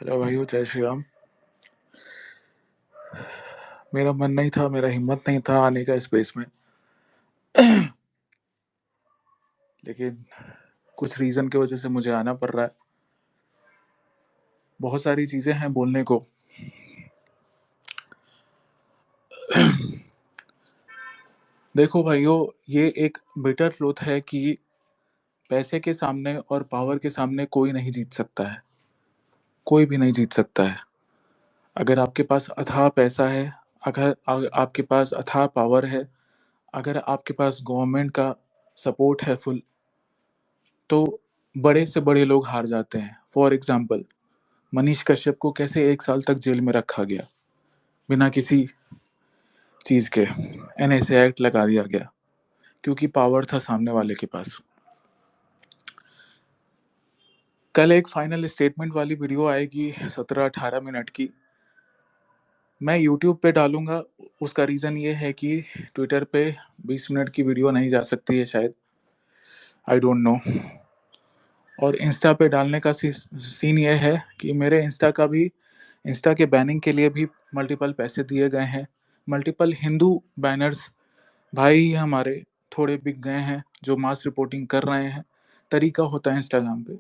Hello भाइयों, जय श्री राम। मेरा मन नहीं था, मेरा हिम्मत नहीं था आने का स्पेस में, लेकिन कुछ रीज़न की वजह से मुझे आना पड़ रहा है। बहुत सारी चीज़ें हैं बोलने को। देखो भाइयों, ये एक बिटर ट्रूथ है कि पैसे के सामने और पावर के सामने कोई नहीं जीत सकता है। कोई भी नहीं जीत सकता है। अगर आपके पास अथाह पैसा है, अगर आपके पास अथाह पावर है, अगर आपके पास गवर्नमेंट का सपोर्ट है फुल, तो बड़े से बड़े लोग हार जाते हैं। फॉर एग्जाम्पल, मनीष कश्यप को कैसे 1 साल तक जेल में रखा गया बिना किसी चीज के। एनएसए एक्ट लगा दिया गया क्योंकि पावर था सामने वाले के पास। कल एक फाइनल स्टेटमेंट वाली वीडियो आएगी 17-18 मिनट की, मैं यूट्यूब पे डालूंगा। उसका रीज़न ये है कि ट्विटर पे 20 मिनट की वीडियो नहीं जा सकती है शायद, आई डोंट नो। और इंस्टा पे डालने का सीन ये है कि मेरे इंस्टा के बैनिंग के लिए भी मल्टीपल पैसे दिए गए हैं। मल्टीपल हिंदू बैनर्स भाई हमारे थोड़े बिक गए हैं जो मास रिपोर्टिंग कर रहे हैं। तरीका होता है इंस्टाग्राम पे,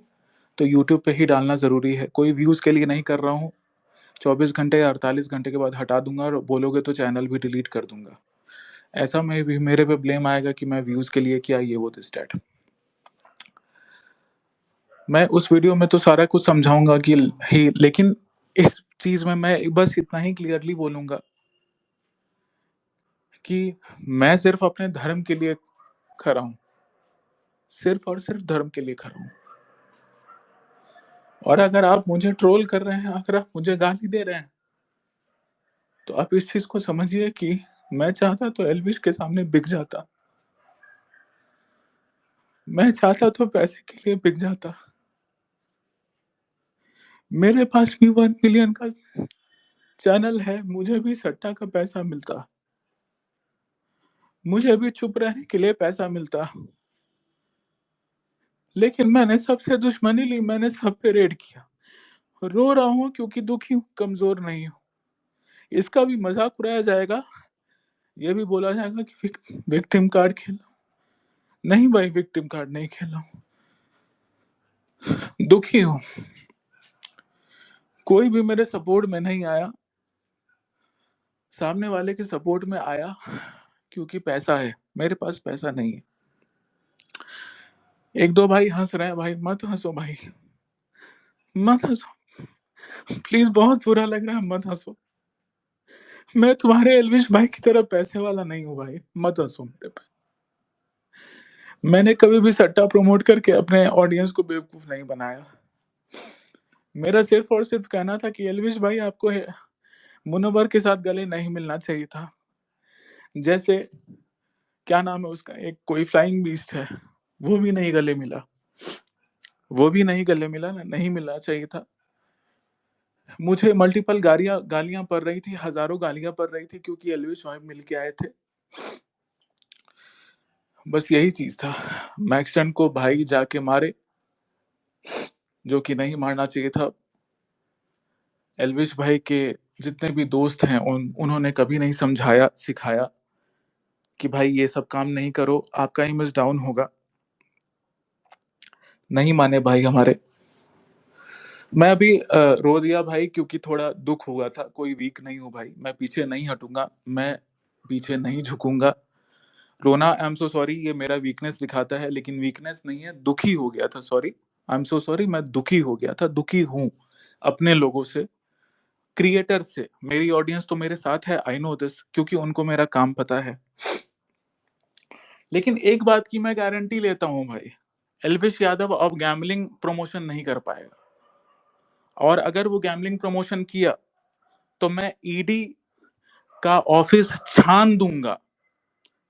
तो यूट्यूब पे ही डालना ज़रूरी है। कोई व्यूज़ के लिए नहीं कर रहा हूँ। 24 घंटे या 48 घंटे के बाद हटा दूंगा, और बोलोगे तो चैनल भी डिलीट कर दूंगा। ऐसा में भी मेरे पे ब्लेम आएगा कि मैं व्यूज़ के लिए किया, ये वो दिस डैट। मैं उस वीडियो में तो सारा कुछ समझाऊंगा कि ही, लेकिन इस चीज़ में मैं बस इतना ही क्लियरली बोलूंगा कि मैं सिर्फ अपने धर्म के लिए खड़ा हूँ। सिर्फ और सिर्फ धर्म के लिए खड़ा हूँ। और अगर आप मुझे ट्रोल कर रहे हैं, अगर आप मुझे गाली दे रहे हैं, तो आप इस चीज को समझिए कि मैं चाहता तो एल्विश के सामने बिक जाता। मैं चाहता तो पैसे के लिए बिक जाता। मेरे पास भी 1 मिलियन का चैनल है, मुझे भी सट्टा का पैसा मिलता, मुझे भी चुप रहने के लिए पैसा मिलता। लेकिन मैंने सबसे दुश्मनी ली, मैंने सब पे रेड किया। रो रहा हूँ क्योंकि दुखी हूँ, कमजोर नहीं हूँ। इसका भी मजाक उड़ाया जाएगा, ये भी बोला जाएगा कि विक्टिम कार्ड खेला। नहीं भाई, विक्टिम कार्ड नहीं खेला, दुखी हूँ। कोई भी मेरे सपोर्ट में नहीं आया, सामने वाले के सपोर्ट में आया क्योंकि पैसा है। मेरे पास पैसा नहीं है। एक दो भाई हंस रहे हैं, भाई मत हंसो, भाई मत हंसो प्लीज, बहुत बुरा लग रहा है, मत हंसो। मैं तुम्हारे एल्विश भाई की तरह पैसे वाला नहीं हूँ भाई, मत हंसो मेरे पे। मैंने कभी भी सट्टा प्रमोट करके अपने ऑडियंस को बेवकूफ नहीं बनाया। मेरा सिर्फ और सिर्फ कहना था कि एल्विश भाई, आपको मुनव्वर के साथ गले नहीं मिलना चाहिए था। जैसे क्या नाम है उसका, एक कोई फ्लाइंग बीस्ट है, वो भी नहीं गले मिला, वो भी नहीं गले मिला ना, नहीं मिलना चाहिए था। मुझे मल्टीपल गालियां गालियां पड़ रही थी, हजारों गालियां पड़ रही थी क्योंकि एल्विश भाई मिल के आए थे। बस यही चीज था। मैक्सटन को भाई जाके मारे, जो कि नहीं मारना चाहिए था। एल्विश भाई के जितने भी दोस्त हैं, उन्होंने कभी नहीं समझाया सिखाया कि भाई ये सब काम नहीं करो, आपका इमेज डाउन होगा। नहीं माने भाई हमारे। मैं अभी रो दिया भाई क्योंकि थोड़ा दुख हुआ था। कोई वीक नहीं हूँ भाई, मैं पीछे नहीं हटूंगा, मैं पीछे नहीं झुकूंगा। रोना, आई एम सो सॉरी, ये मेरा वीकनेस दिखाता है, लेकिन वीकनेस नहीं है, दुखी हो गया था। Sorry, I am so sorry, मैं दुखी हो गया था, दुखी हूँ अपने लोगों से, क्रिएटर से। मेरी ऑडियंस तो मेरे साथ है, आई नो दिस, क्योंकि उनको मेरा काम पता है। लेकिन एक बात की मैं गारंटी लेता हूँ भाई, एल्विश यादव अब गैम्बलिंग प्रमोशन नहीं कर पाएगा। और अगर वो गैम्बलिंग प्रमोशन किया तो मैं ईडी का ऑफिस छान दूंगा,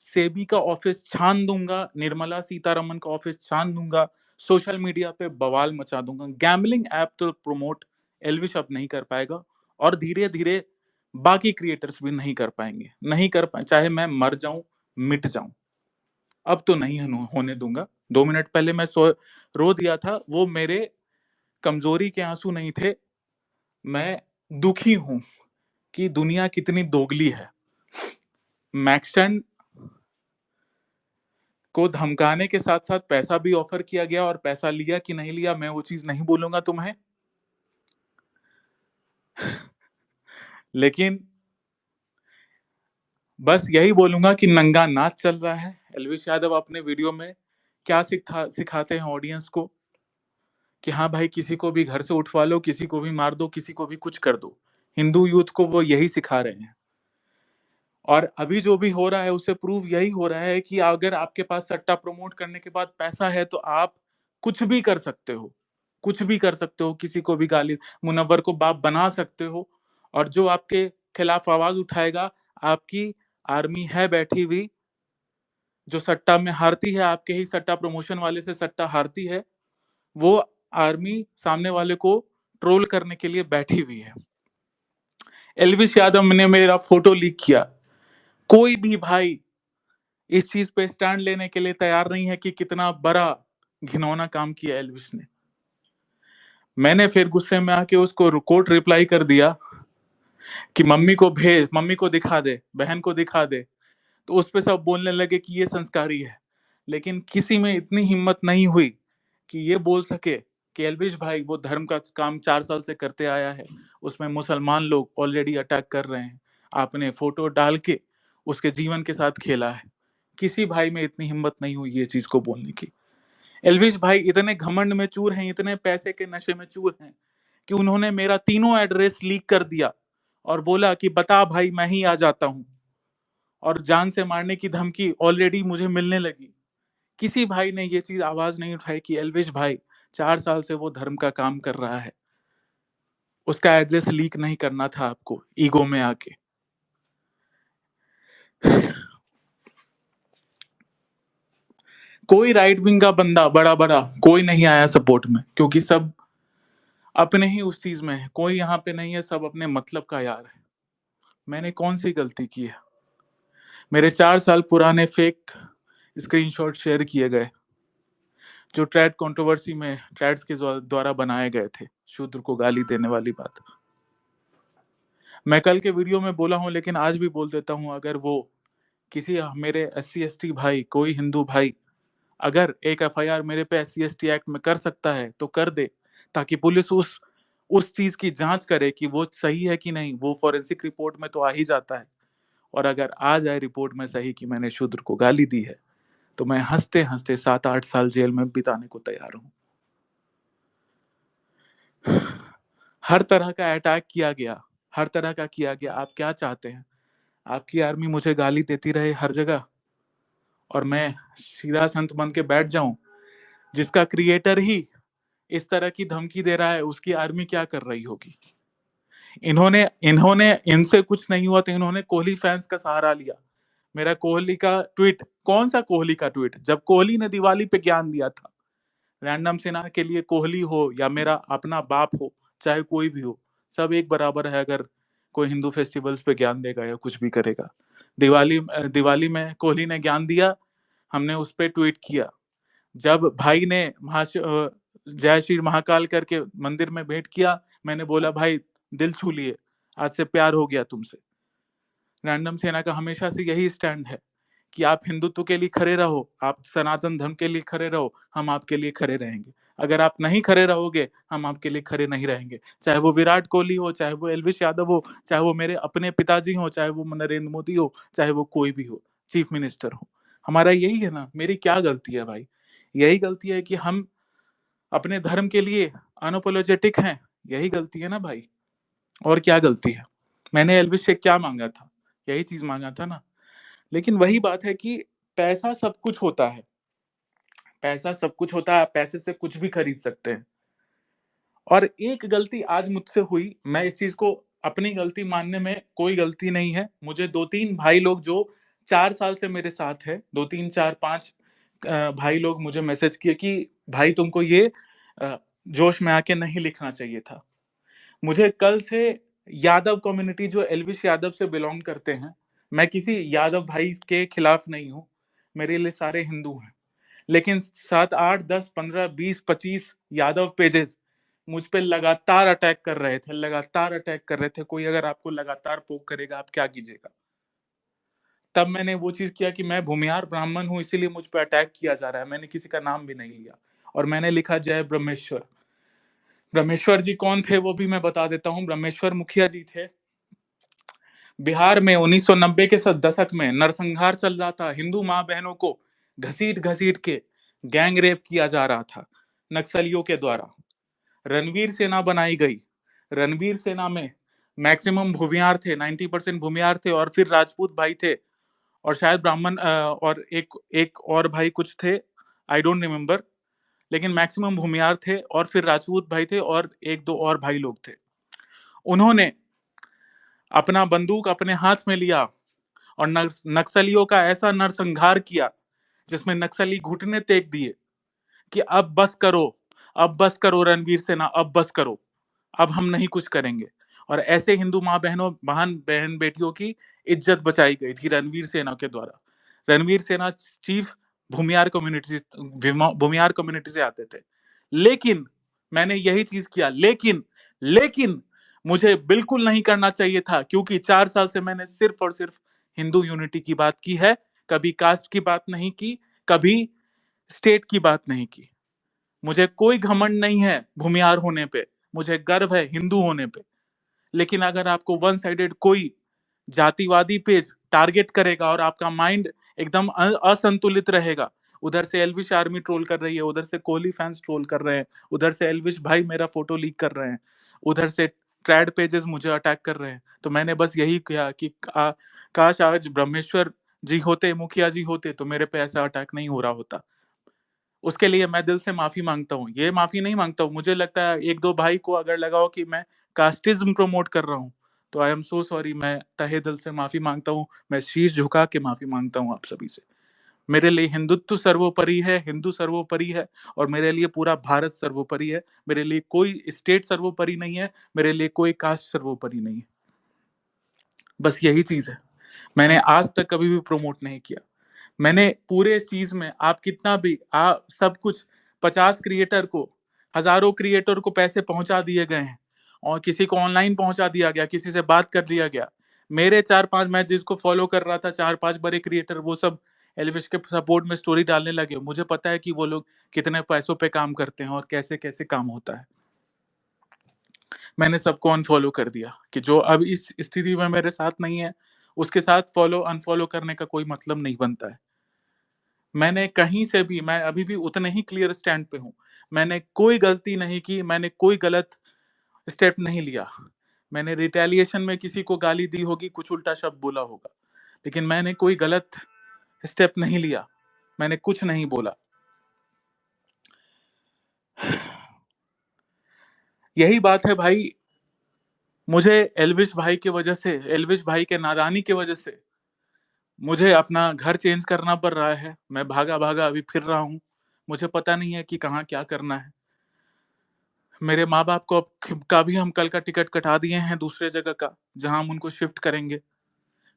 सेबी का ऑफिस छान दूंगा, निर्मला सीतारमन का ऑफिस छान दूंगा, सोशल मीडिया पे बवाल मचा दूंगा। गैम्बलिंग ऐप तो प्रमोट एल्विश अब नहीं कर पाएगा, और धीरे धीरे बाकी क्रिएटर्स भी नहीं कर पाएंगे। नहीं कर पाए, चाहे मैं मर जाऊं, मिट जाऊं, अब तो नहीं होने दूंगा। 2 मिनट पहले मैं रो दिया था, वो मेरे कमजोरी के आंसू नहीं थे, मैं दुखी हूं कि दुनिया कितनी दोगली है। मैक्सन को धमकाने के साथ साथ पैसा भी ऑफर किया गया, और पैसा लिया कि नहीं लिया मैं वो चीज नहीं बोलूंगा तुम्हें, लेकिन बस यही बोलूंगा कि नंगा नाच चल रहा है। एलविश यादव अपने वीडियो में क्या सिखाते हैं ऑडियंस को कि हाँ भाई, किसी को भी घर से उठवा लो, किसी को भी मार दो, किसी को भी कुछ कर दो। हिंदू यूथ को वो यही सिखा रहे हैं। और अभी जो भी हो रहा है उससे प्रूव यही हो रहा है कि अगर आपके पास सट्टा प्रमोट करने के बाद पैसा है तो आप कुछ भी कर सकते हो, कुछ भी कर सकते हो, किसी को भी गाली, मुनव्वर को बाप बना सकते हो। और जो आपके खिलाफ आवाज उठाएगा, आपकी आर्मी है बैठी हुई, जो सट्टा में हारती है, आपके ही सट्टा प्रमोशन वाले से सट्टा हारती है, वो आर्मी सामने वाले को ट्रोल करने के लिए बैठी हुई है। एलविश यादव ने मेरा फोटो लीक किया, कोई भी भाई इस चीज पे स्टैंड लेने के लिए तैयार नहीं है कि कितना बड़ा घिनौना काम किया एलविश ने। मैंने फिर गुस्से में आके उसको कोर्ट रिप्लाई कर दिया कि मम्मी को भेज, मम्मी को दिखा दे, बहन को दिखा दे। तो उस पे सब बोलने लगे कि ये संस्कारी है। लेकिन किसी में इतनी हिम्मत नहीं हुई कि ये बोल सके कि एलविश भाई वो धर्म का काम 4 साल से करते आया है, उसमें मुसलमान लोग ऑलरेडी अटैक कर रहे हैं, आपने फोटो डाल के उसके जीवन के साथ खेला है। किसी भाई में इतनी हिम्मत नहीं हुई ये चीज को बोलने की। एलविश भाई इतने घमंड में चूर हैं, इतने पैसे के नशे में चूर हैं कि उन्होंने मेरा तीनों एड्रेस लीक कर दिया और बोला कि बता भाई मैं ही आ जाता हूं, और जान से मारने की धमकी ऑलरेडी मुझे मिलने लगी। किसी भाई ने ये चीज आवाज नहीं उठाई कि एलविश भाई 4 साल से वो धर्म का काम कर रहा है, उसका एड्रेस लीक नहीं करना था आपको ईगो में आके। कोई राइट विंग का बंदा बड़ा बड़ा कोई नहीं आया सपोर्ट में, क्योंकि सब अपने ही उस चीज में है, कोई यहाँ पे नहीं है, सब अपने मतलब का यार है। मैंने कौन सी गलती की है? मेरे 4 साल पुराने फेक स्क्रीनशॉट शेयर किए गए, जो ट्रैड कंट्रोवर्सी में ट्रैड्स के द्वारा बनाए गए थे, शूद्र को गाली देने वाली बात। मैं कल के वीडियो में बोला हूं, लेकिन आज भी बोल देता हूं, अगर वो किसी मेरे SC ST भाई, कोई हिंदू भाई अगर एक FIR मेरे पे SC ST एक्ट में कर सकता है तो कर दे, ताकि पुलिस उस चीज की जांच करे कि वो सही है कि नहीं। वो फॉरेंसिक रिपोर्ट में तो आ ही जाता है, और अगर आ जाए रिपोर्ट में सही कि मैंने शूद्र को गाली दी है, तो मैं हंसते हंसते 7-8 साल जेल में बिताने को तैयार हूं। हर तरह का अटैक किया गया, हर तरह का किया गया। आप क्या चाहते हैं? आपकी आर्मी मुझे गाली देती रहे हर जगह, और मैं सीधा संत बन के बैठ जाऊं? जिसका क्रिएटर ही इस तरह की धमकी दे रहा है, उसकी आर्मी क्या कर रही होगी? इन्होंने इन्होंने इनसे कुछ नहीं हुआ तो इन्होंने कोहली फैंस का सहारा लिया। मेरा कोहली का ट्वीट, कौन सा कोहली का ट्वीट, जब कोहली ने दिवाली पे ज्ञान दिया था, रैंडम सेना के लिए कोहली हो या मेरा अपना बाप हो, चाहे कोई भी हो, सब एक बराबर है अगर कोई हिंदू फेस्टिवल्स पे ज्ञान देगा या कुछ भी करेगा। दिवाली में कोहली ने ज्ञान दिया, हमने उस पर ट्वीट किया। जब भाई ने जय श्री महाकाल करके मंदिर में भेंट किया, मैंने बोला भाई दिल छू लिए, आज से प्यार हो गया तुमसे। रैंडम सेना का हमेशा से यही स्टैंड है कि आप हिंदुत्व के लिए खड़े रहो, आप सनातन धर्म के लिए खड़े रहो, हम आपके लिए खड़े रहेंगे। अगर आप नहीं खड़े रहोगे, हम आपके लिए खड़े नहीं रहेंगे। चाहे वो विराट कोहली हो, चाहे वो एलविश यादव हो, चाहे वो मेरे अपने पिताजी हो, चाहे वो नरेंद्र मोदी हो, चाहे वो कोई भी हो, चीफ मिनिस्टर हो। हमारा यही है ना। मेरी क्या गलती है भाई? यही गलती है कि हम अपने धर्म के लिए अनअपोलोजेटिक हैं, यही गलती है ना भाई। और क्या गलती है? मैंने एल्विस से क्या मांगा था? यही चीज मांगा था ना। लेकिन वही बात है कि पैसा सब कुछ होता है, पैसा सब कुछ होता है, पैसे से कुछ भी खरीद सकते हैं। और एक गलती आज मुझसे हुई, मैं इस चीज को अपनी गलती मानने में कोई गलती नहीं है। मुझे 2-3 भाई लोग जो 4 साल से मेरे साथ है, 2-3-4-5 भाई लोग मुझे मैसेज किए कि भाई तुमको ये जोश में आके नहीं लिखना चाहिए था। मुझे कल से यादव कम्युनिटी जो एलविश यादव से बिलोंग करते हैं, मैं किसी यादव भाई के खिलाफ नहीं हूं, मेरे लिए सारे हिंदू हैं। लेकिन 7-8-10-15-20-25 यादव पेजेस मुझ पे लगातार अटैक कर रहे थे, लगातार अटैक कर रहे थे। कोई अगर आपको लगातार पोक करेगा, आप क्या कीजिएगा? तब मैंने वो चीज किया कि मैं भूमिहार ब्राह्मण हूं, इसीलिए मुझ पे अटैक किया जा रहा है। मैंने किसी का नाम भी नहीं लिया और मैंने लिखा जय ब्रह्मेश्वर। ब्रह्मेश्वर जी कौन थे वो भी मैं बता देता हूँ। ब्रह्मेश्वर मुखिया जी थे। बिहार में 1990 के दशक में नरसंहार चल रहा था। हिंदू माँ बहनों को घसीट घसीट के गैंग रेप किया जा रहा था नक्सलियों के द्वारा। रणवीर सेना बनाई गई। रणवीर सेना में मैक्सिमम भूमिहार थे, 90% भूमिहार थे, और फिर राजपूत भाई थे, और शायद ब्राह्मण और एक एक और भाई कुछ थे, आई डोंट रिमेम्बर, लेकिन मैक्सिमम भूमिहार थे और फिर राजपूत भाई थे और एक दो और भाई लोग थे। उन्होंने अपना बंदूक अपने हाथ में लिया और नक्सलियों का ऐसा नरसंहार किया जिसमें नक्सली घुटने टेक दिए कि अब बस करो, अब बस करो रणवीर सेना, अब बस करो, अब हम नहीं कुछ करेंगे। और ऐसे हिंदू माँ बहनों, बहन बहन बेटियों की इज्जत बचाई गई थी रणवीर सेना के द्वारा। रणवीर सेना चीफ भूमियार कम्युनिटी से आते थे। लेकिन मैंने यही चीज किया, लेकिन मुझे बिल्कुल नहीं करना चाहिए था, क्योंकि 4 साल से मैंने सिर्फ और सिर्फ हिंदू यूनिटी की बात की है, कभी कास्ट की बात नहीं की, कभी स्टेट की बात नहीं की। मुझे कोई घमंड नहीं है भूमिहार होने पे, मुझे गर्व है हिंदू होने पे। लेकिन अगर आपको वन साइडेड कोई जातिवादी पेज टारगेट करेगा और आपका माइंड एकदम असंतुलित रहेगा, उधर से एल्विश आर्मी ट्रोल कर रही है, उधर से कोहली फैंस ट्रोल कर रहे हैं, उधर से एल्विश भाई मेरा फोटो लीक कर रहे हैं, उधर से ट्रैड पेजेस मुझे अटैक कर रहे हैं, तो मैंने बस यही किया कि काश आज ब्रह्मेश्वर जी होते, मुखिया जी होते, तो मेरे पे ऐसा अटैक नहीं हो रहा होता। उसके लिए मैं दिल से माफी मांगता हूँ। ये माफी नहीं मांगता हूँ, मुझे लगता है एक दो भाई को अगर लगा हो कि मैं कास्टिज्म प्रमोट कर रहा हूँ, तो आई एम सो सॉरी। मैं तहे दिल से माफी मांगता हूँ, मैं शीश झुका के माफी मांगता हूँ आप सभी से। मेरे लिए हिंदुत्व सर्वोपरि है, हिंदू सर्वोपरि है, और मेरे लिए पूरा भारत सर्वोपरि है। मेरे लिए कोई स्टेट सर्वोपरि नहीं है, मेरे लिए कोई कास्ट सर्वोपरि नहीं है। बस यही चीज है। मैंने आज तक कभी भी प्रमोट नहीं किया। मैंने पूरे इस चीज में आप कितना भी सब कुछ 50 क्रिएटर को, हजारों क्रिएटर को पैसे पहुंचा दिए गए हैं, और किसी को ऑनलाइन पहुंचा दिया गया, किसी से बात कर लिया गया। मेरे 4-5, मैं जिसको फॉलो कर रहा था, 4-5 बड़े क्रिएटर, वो सब एलविश के सपोर्ट में स्टोरी डालने लगे। मुझे पता है कि वो लोग कितने पैसों पे काम करते हैं और कैसे कैसे काम होता है। मैंने सबको अनफॉलो कर दिया कि जो अब इस स्थिति में मेरे साथ नहीं है, उसके साथ फॉलो अनफॉलो करने का कोई मतलब नहीं बनता है। मैंने कहीं से भी, मैं अभी भी उतने ही क्लियर स्टैंड पे हूँ। मैंने कोई गलती नहीं की, मैंने कोई गलत स्टेप नहीं लिया। मैंने रिटेलिएशन में किसी को गाली दी होगी, कुछ उल्टा शब्द बोला होगा, लेकिन मैंने कोई गलत स्टेप नहीं लिया, मैंने कुछ नहीं बोला। यही बात है भाई। मुझे एल्विश भाई की वजह से, एल्विश भाई के नादानी की वजह से मुझे अपना घर चेंज करना पड़ रहा है। मैं भागा भागा अभी फिर रहा हूँ। मुझे पता नहीं है कि कहाँ क्या करना है। मेरे माँ बाप को का भी हम कल का टिकट कटा दिए हैं दूसरे जगह का, जहां हम उनको शिफ्ट करेंगे।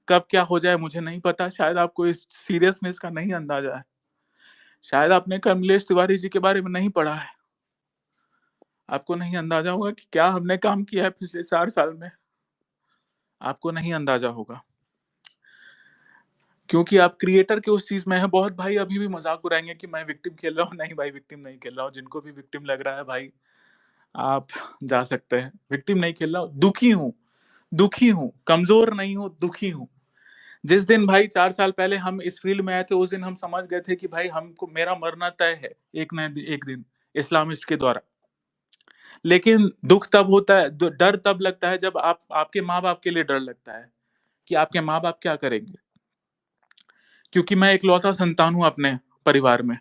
कब क्या हो जाए मुझे नहीं पता। शायद आपको इस सीरियसनेस का नहीं अंदाजा है। शायद आपने कमलेश तिवारी जी के बारे में नहीं पढ़ा है। आपको नहीं अंदाजा होगा कि क्या हमने काम किया है पिछले 4 साल में। आपको नहीं अंदाजा होगा, क्योंकि आप क्रिएटर के उस चीज में है। बहुत भाई अभी भी मजाक उड़ाएंगे कि मैं विक्टिम खेल रहा हूँ। नहीं भाई, विक्टिम नहीं खेल रहा हूँ। जिनको भी विक्टिम लग रहा है भाई, आप जा सकते हैं। विक्टिम नहीं खेल रहा हूँ, दुखी हूँ, दुखी हूँ, कमजोर नहीं हूँ, दुखी हूँ। जिस दिन भाई 4 साल पहले हम इस फील्ड में आए थे, उस दिन हम समझ गए थे कि भाई हमको, मेरा मरना तय है एक न एक दिन इस्लामिस्ट के द्वारा। लेकिन दुख तब होता है, डर तब लगता है जब आपके माँ बाप के लिए डर लगता है कि आपके माँ बाप क्या करेंगे। क्योंकि मैं इकलौता संतान हूं अपने परिवार में।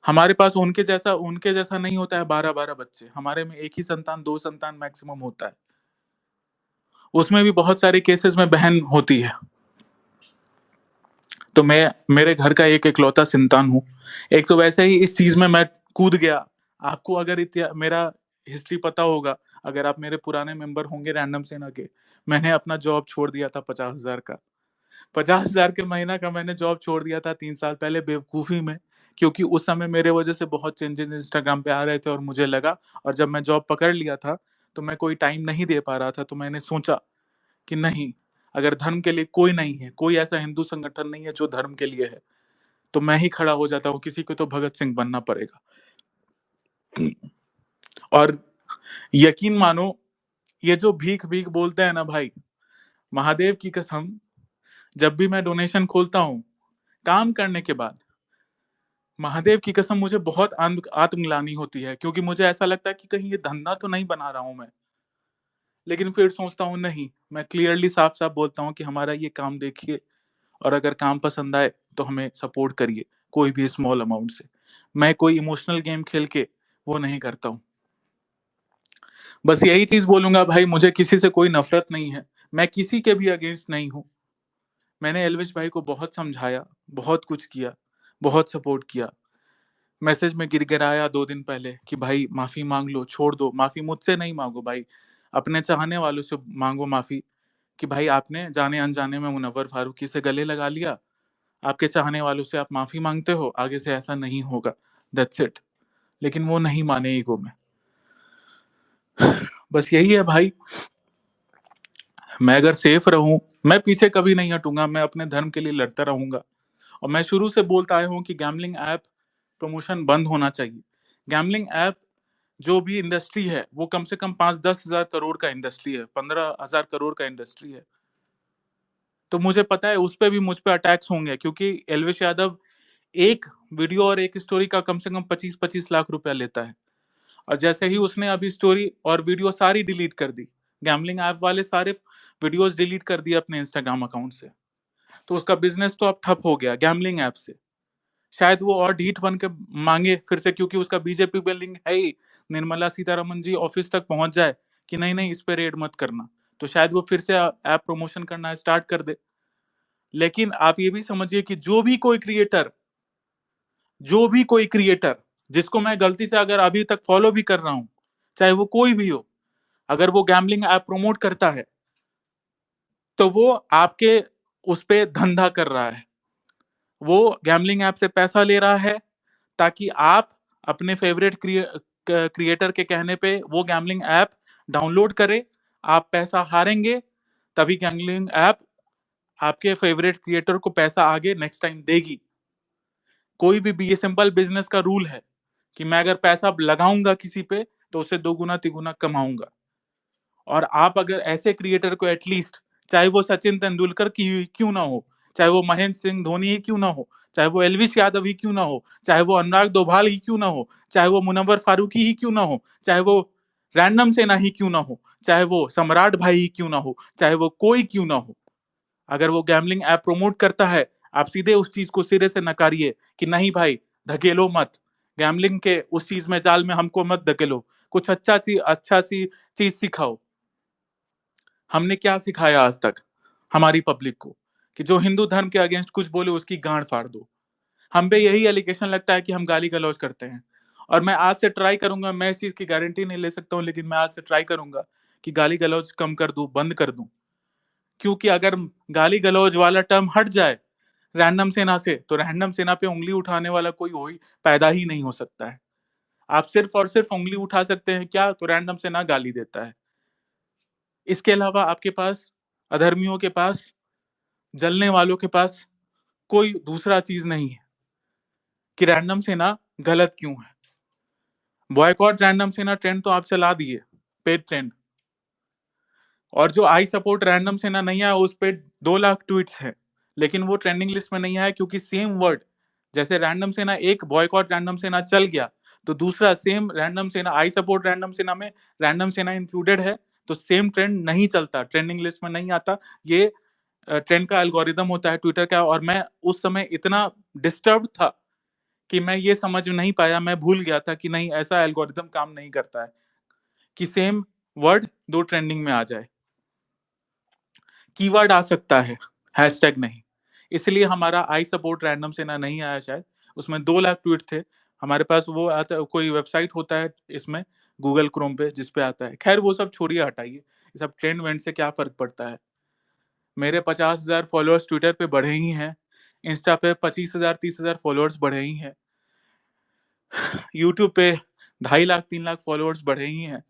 हमारे पास उनके जैसा नहीं होता है 12-12 बच्चे। हमारे में एक ही संतान, 2 संतान मैक्सिमम होता है। उसमें भी बहुत सारे केसेस में बहन होती है। तो मैं मेरे घर का एक इकलौता संतान हूँ। एक तो वैसे ही इस चीज में मैं कूद गया। आपको अगर मेरा हिस्ट्री पता होगा, अगर आप मेरे पुराने मेंबर होंगे रैंडम सेना के, मैंने अपना जॉब छोड़ दिया था 50,000 का। 50,000 के महीना का मैंने जॉब छोड़ दिया था 3 साल पहले बेवकूफी में, क्योंकि उस समय मेरे वजह से बहुत चेंजेस इंस्टाग्राम पे आ रहे थे और मुझे लगा, और जब मैं जॉब पकड़ लिया था तो मैं कोई टाइम नहीं दे पा रहा था, तो मैंने सोचा कि नहीं, अगर धर्म के लिए कोई नहीं है, कोई ऐसा हिंदू संगठन नहीं है जो धर्म के लिए है, तो मैं ही खड़ा हो जाता हूँ, किसी को तो भगत सिंह बनना पड़ेगा। और यकीन मानो, ये जो भीख भीख बोलते हैं ना भाई, महादेव की कसम, जब भी मैं डोनेशन खोलता हूँ काम करने के बाद, महादेव की कसम मुझे बहुत आत्मग्लानि होती है, क्योंकि मुझे ऐसा लगता है कि कहीं ये धंधा तो नहीं बना रहा हूं मैं। लेकिन फिर सोचता हूँ नहीं, मैं क्लियरली साफ साफ बोलता हूँ कि हमारा ये काम देखिए, और अगर काम पसंद आए तो हमें सपोर्ट करिए, कोई भी स्मॉल अमाउंट से। मैं कोई इमोशनल गेम खेल के वो नहीं करता हूँ। बस यही चीज बोलूंगा भाई, मुझे किसी से कोई नफरत नहीं है, मैं किसी के भी अगेंस्ट नहीं हूँ। मैंने एलविश भाई को बहुत समझाया, बहुत कुछ किया, बहुत सपोर्ट किया, मैसेज में गिड़गिड़ाया 2 दिन पहले कि भाई माफी मांग लो, छोड़ दो, माफी मुझसे नहीं मांगो भाई, अपने चाहने वालों से मांगो माफी, कि भाई आपने जाने अनजाने में मुनव्वर फारूकी से गले लगा लिया, आपके चाहने वालों से आप माफी मांगते हो, आगे से ऐसा नहीं होगा, दैट्स इट। लेकिन वो नहीं माने ईगो में। बस यही है भाई, मैं अगर सेफ रहूं, मैं पीछे कभी नहीं हटूंगा, मैं अपने धर्म के लिए लड़ता रहूंगा। और मैं शुरू से बोलता आया हूं कि गैमलिंग ऐप प्रमोशन बंद होना चाहिए। गैमलिंग ऐप जो भी इंडस्ट्री है वो कम से कम 5-10 हज़ार करोड़ का इंडस्ट्री है, 15 हज़ार करोड़ का इंडस्ट्री है। तो मुझे पता है उस पे भी मुझ पे अटैक्स होंगे, क्योंकि एलविश यादव एक वीडियो और एक स्टोरी का कम से कम 25-25 लाख रुपया लेता है। और जैसे ही उसने अभी स्टोरी और वीडियो सारी डिलीट कर दी, गैमलिंग ऐप वाले सारे वीडियोस डिलीट कर दिए अपने इंस्टाग्राम अकाउंट से, तो उसका बिजनेस तो अब ठप हो गया गैमलिंग ऐप से। शायद वो और ढीठ बन के मांगे फिर से, क्योंकि उसका बीजेपी में लिंक है ही, निर्मला सीतारमन जी ऑफिस तक पहुंच जाए कि नहीं नहीं इस पे रेड मत करना, तो शायद वो फिर से ऐप प्रमोशन करना स्टार्ट कर दे। लेकिन आप ये भी समझिए कि जो भी कोई क्रिएटर जिसको मैं गलती से अगर अभी तक फॉलो भी कर रहा हूं, चाहे वो कोई भी हो, अगर वो गैम्बलिंग ऐप प्रमोट करता है तो वो आपके उस पे धंधा कर रहा है, वो गैम्बलिंग ऐप से पैसा ले रहा है ताकि आप अपने फेवरेट क्रिएटर के कहने पे वो गैम्बलिंग ऐप डाउनलोड करें, आप पैसा हारेंगे, तभी गैम्बलिंग ऐप आपके फेवरेट क्रिएटर को पैसा आगे नेक्स्ट टाइम देगी। कोई भी ये सिंपल बिजनेस का रूल है कि मैं अगर पैसा लगाऊंगा किसी पे तो उससे 2 गुना 3 गुना कमाऊंगा। और आप अगर ऐसे क्रिएटर को एटलीस्ट, चाहे वो सचिन तेंदुलकर की क्यों ना हो, चाहे वो महेंद्र सिंह धोनी ही क्यों ना हो, चाहे वो एलविश यादव ही क्यों ना हो, चाहे वो अनुराग दोभाल ही क्यों ना हो, चाहे वो मुनव्वर फारूकी ही क्यों ना हो, चाहे वो रैंडम सेना ही क्यों ना हो, चाहे वो सम्राट भाई ही क्यों ना हो, चाहे वो कोई क्यों ना हो, अगर वो गैम्बलिंग ऐप प्रमोट करता है, आप सीधे उस चीज को सिरे से नकारिए कि नहीं भाई, धकेलो मत, गैम्बलिंग के उस चीज में जाल में हमको मत धकेलो, कुछ अच्छा सी चीज सिखाओ। हमने क्या सिखाया आज तक हमारी पब्लिक को, कि जो हिंदू धर्म के अगेंस्ट कुछ बोले उसकी गांड फाड़ दो। हम पे यही एलिगेशन लगता है कि हम गाली गलौज करते हैं। और मैं आज से ट्राई करूंगा, मैं इस चीज की गारंटी नहीं ले सकता हूं, लेकिन मैं आज से ट्राई करूंगा कि गाली गलौज कम कर दूं, बंद कर दूं। क्योंकि अगर गाली गलौज वाला टर्म हट जाए रैंडम सेना से, तो रैंडम सेना पे उंगली उठाने वाला कोई हो ही पैदा ही नहीं हो सकता है। आप सिर्फ और सिर्फ उंगली उठा सकते हैं क्या, तो रैंडम सेना गाली देता है। इसके अलावा आपके पास, अधर्मियों के पास, जलने वालों के पास कोई दूसरा चीज नहीं है कि रैंडम सेना गलत क्यों है। बॉयकॉट रैंडम सेना ट्रेंड तो आप चला दिए, पेड ट्रेंड। और जो आई सपोर्ट रैंडम सेना नहीं आया उस पे 2 लाख ट्वीट्स है, लेकिन वो ट्रेंडिंग लिस्ट में नहीं आया, क्योंकि सेम वर्ड, जैसे रैंडम सेना एक बॉयकॉट रैंडम सेना चल गया, तो दूसरा सेम रैंडम सेना आई सपोर्ट रैंडम सेना में रैंडम सेना इंक्लूडेड है, तो सेम ट्रेंड नहीं चलता, ट्रेंडिंग लिस्ट में नहीं आता। ये ट्रेंड का एल्गोरिदम होता है ट्विटर का। और मैं उस समय इतना डिस्टर्ब था कि मैं ये समझ नहीं पाया, मैं भूल गया था कि नहीं, ऐसा एल्गोरिदम काम नहीं करता है कि सेम वर्ड 2 ट्रेंडिंग में आ जाए। कीवर्ड आ सकता है, हैशटैग नहीं। इसलिए हमारा आई सपोर्ट रैंडम सेना नहीं आया शायद। उसमें 2 लाख ट्वीट थे हमारे पास। वो आता, कोई वेबसाइट होता है इसमें गूगल क्रोम पे जिस पे आता है। खैर वो सब छोड़िए, हटाइए, ये सब ट्रेंड वेंड से क्या फर्क पड़ता है। मेरे 50,000 फॉलोअर्स ट्विटर पे बढ़े ही हैं, इंस्टा पे 25,000 30,000 फॉलोअर्स बढ़े ही हैं, यूट्यूब पे 2.5 लाख 3 लाख फॉलोअर्स बढ़े ही हैं।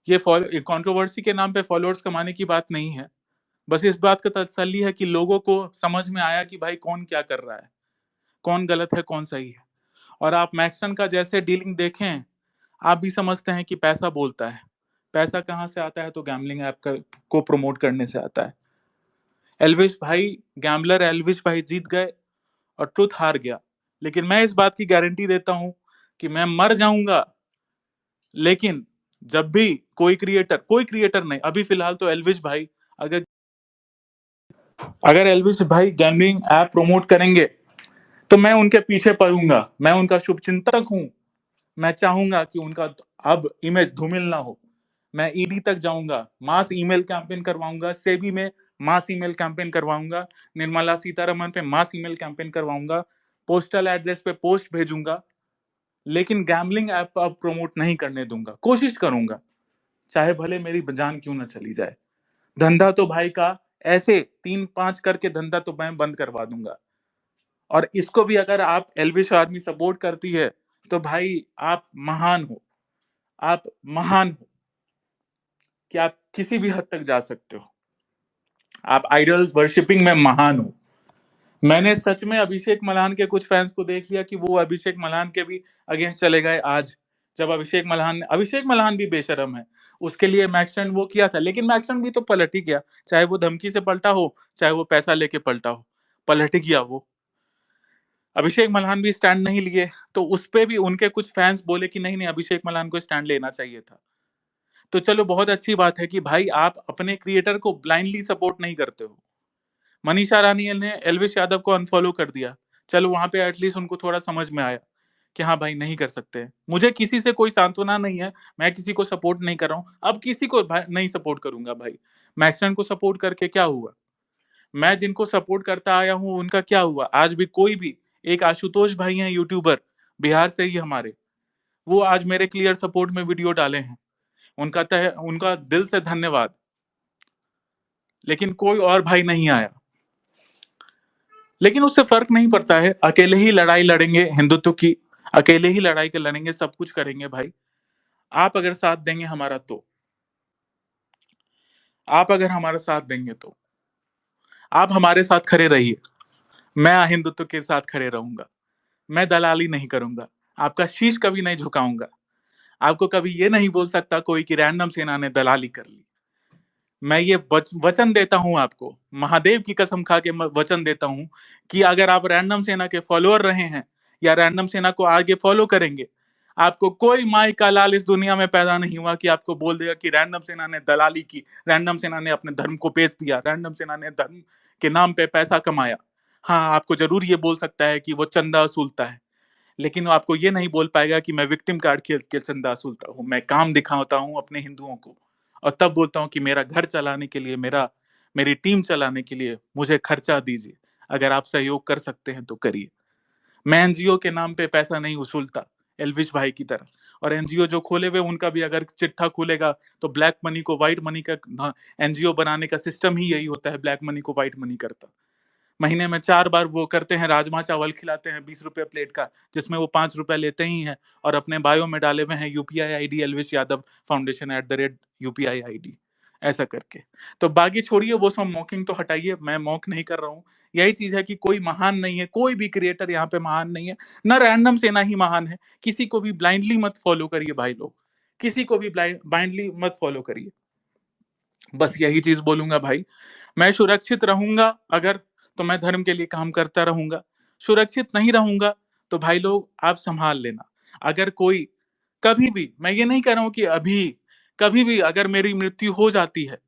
ये कंट्रोवर्सी के नाम पे फॉलोअर्स कमाने की बात नहीं है, बस इस बात का तसल्ली है कि लोगों को समझ में आया कि भाई कौन क्या कर रहा है, कौन गलत है कौन सही है। और आप मैक्सन का जैसे डीलिंग देखें, आप भी समझते हैं कि पैसा बोलता है। पैसा कहाँ से आता है? तो गैम्बलिंग ऐप को प्रमोट करने से आता है। एल्विश भाई, गैम्बलर एल्विश भाई जीत गए और ट्रुथ हार गया, लेकिन मैं इस बात की गारंटी देता हूं कि मैं मर जाऊंगा, लेकिन जब भी कोई क्रिएटर नहीं, अभी फिलहाल तो एल्विश भाई, अगर अगर एल्विश भाई गैम्बलिंग ऐप प्रमोट करेंगे तो मैं उनके पीछे पड़ूंगा। मैं उनका शुभचिंतक हूं। मैं चाहूंगा कि उनका अब इमेज धूमिल ना हो। मैं ईडी तक जाऊंगा, मास ईमेल कैंपेन करवाऊंगा, सेबी में मास ईमेल कैंपेन करवाऊंगा, निर्मला सीतारमन पे मास ईमेल कैंपेन करवाऊंगा, पोस्टल एड्रेस पे पोस्ट भेजूंगा, लेकिन गैम्बलिंग ऐप अब प्रमोट नहीं करने दूंगा। कोशिश करूंगा, चाहे भले मेरी जान क्यों ना चली जाए। धंधा तो भाई का ऐसे 3-5 करके धंधा तो मैं बंद करवा दूंगा। और इसको भी अगर आप एल्विश आर्मी सपोर्ट करती है तो भाई आप महान हो, आप महान हो कि आप किसी भी हद तक जा सकते हो। आप आइडल वर्शिपिंग में महान हो। मैंने सच में अभिषेक मल्हान के कुछ फैंस को देख लिया कि वो अभिषेक मल्हान के भी अगेंस्ट चले गए आज, जब अभिषेक मल्हान भी बेशरम है। उसके लिए मैक्सन वो किया था, लेकिन मैक्सन भी तो पलट ही गया, चाहे वो धमकी से पलटा हो, चाहे वो पैसा लेके पलटा हो, पलट ही गया वो। अभिषेक मल्हान भी स्टैंड नहीं लिए, तो उस पे भी उनके कुछ फैंस बोले कि नहीं नहीं, अभिषेक मल्हान को स्टैंड लेना चाहिए था। तो चलो, बहुत अच्छी बात है कि भाई आप अपने क्रिएटर को ब्लाइंडली सपोर्ट नहीं करते हो। मनीषा रानी ने एल्विश यादव को अनफॉलो कर दिया, चलो वहां पे एटलीस्ट उनको थोड़ा समझ में आया कि हाँ भाई नहीं कर सकते। मुझे किसी से कोई सांत्वना नहीं है, मैं किसी को सपोर्ट नहीं कर रहा हूं, अब किसी को नहीं सपोर्ट करूंगा भाई। मैक्सवेल को सपोर्ट करके क्या हुआ? मैं जिनको सपोर्ट करता आया हूं उनका क्या हुआ? आज भी कोई भी, एक आशुतोष भाई हैं यूट्यूबर, बिहार से ही हमारे, वो आज मेरे क्लियर सपोर्ट में वीडियो डाले हैं, उनका दिल से धन्यवाद। लेकिन कोई और भाई नहीं आया। लेकिन उससे फर्क नहीं पड़ता है, अकेले ही लड़ाई लड़ेंगे हिंदुत्व की, अकेले ही लड़ाई के लड़ेंगे, सब कुछ करेंगे भाई। आप अगर साथ देंगे हमारा तो, आप अगर हमारा साथ देंगे तो आप हमारे साथ खड़े रहिए, मैं हिंदुत्व के साथ खड़े रहूंगा। मैं दलाली नहीं करूंगा, आपका शीश कभी नहीं झुकाऊंगा। आपको कभी ये नहीं बोल सकता कोई कि रैंडम सेना ने दलाली कर ली। मैं ये वचन देता हूं आपको, महादेव की कसम खा के वचन देता हूं कि अगर आप रैंडम सेना के फॉलोअर रहे हैं या रैंडम सेना को आगे फॉलो करेंगे, आपको कोई माई का लाल इस दुनिया में पैदा नहीं हुआ कि आपको बोल देगा कि रैंडम सेना ने दलाली की, रैंडम सेना ने अपने धर्म को बेच दिया, रैंडम सेना ने धर्म के नाम पे पैसा कमाया। हाँ, आपको जरूर ये बोल सकता है कि वो चंदा वसूलता है, लेकिन वो आपको ये नहीं बोल पाएगा कि मैं विक्टिम कार्ड खेल के चंदा वसूलता हूँ, मैं काम दिखाता हूँ अपने हिंदुओं को, और तब बोलता हूँ कि मेरा घर चलाने के लिए, मेरी टीम चलाने के लिए मुझे खर्चा दीजिए, अगर आप सहयोग कर सकते हैं तो करिए। मैं एनजीओ के नाम पे पैसा नहीं वसूलता एलविश भाई की तरह। और एनजीओ जो खोले हुए उनका भी अगर चिट्ठा खुलेगा तो ब्लैक मनी को व्हाइट मनी का, एनजीओ बनाने का सिस्टम ही यही होता है, ब्लैक मनी को व्हाइट मनी करता। महीने में 4 बार वो करते हैं, राजमा चावल खिलाते हैं 20 रुपए प्लेट का, जिसमें वो 5 रुपए लेते ही हैं, और अपने बायो में डाले हुए हैं UPI ID Elvish Yadav foundation @UPI ID, ऐसा करके। तो बाकी छोड़िए, वो सब मॉकिंग तो हटाइए, मैं मॉक नहीं कर रहा हूँ। यही चीज है कि कोई महान नहीं है, कोई भी क्रिएटर यहाँ पे महान नहीं है, ना रैंडम सेना ही महान है। किसी को भी ब्लाइंडली मत फॉलो करिए भाई लोग, किसी को भी ब्लाइंडली मत फॉलो करिए। बस यही चीज बोलूंगा भाई। मैं सुरक्षित रहूंगा अगर, तो मैं धर्म के लिए काम करता रहूंगा। सुरक्षित नहीं रहूंगा तो भाई लोग आप संभाल लेना। अगर कोई कभी भी, मैं ये नहीं कह रहा हूं कि अभी, कभी भी अगर मेरी मृत्यु हो जाती है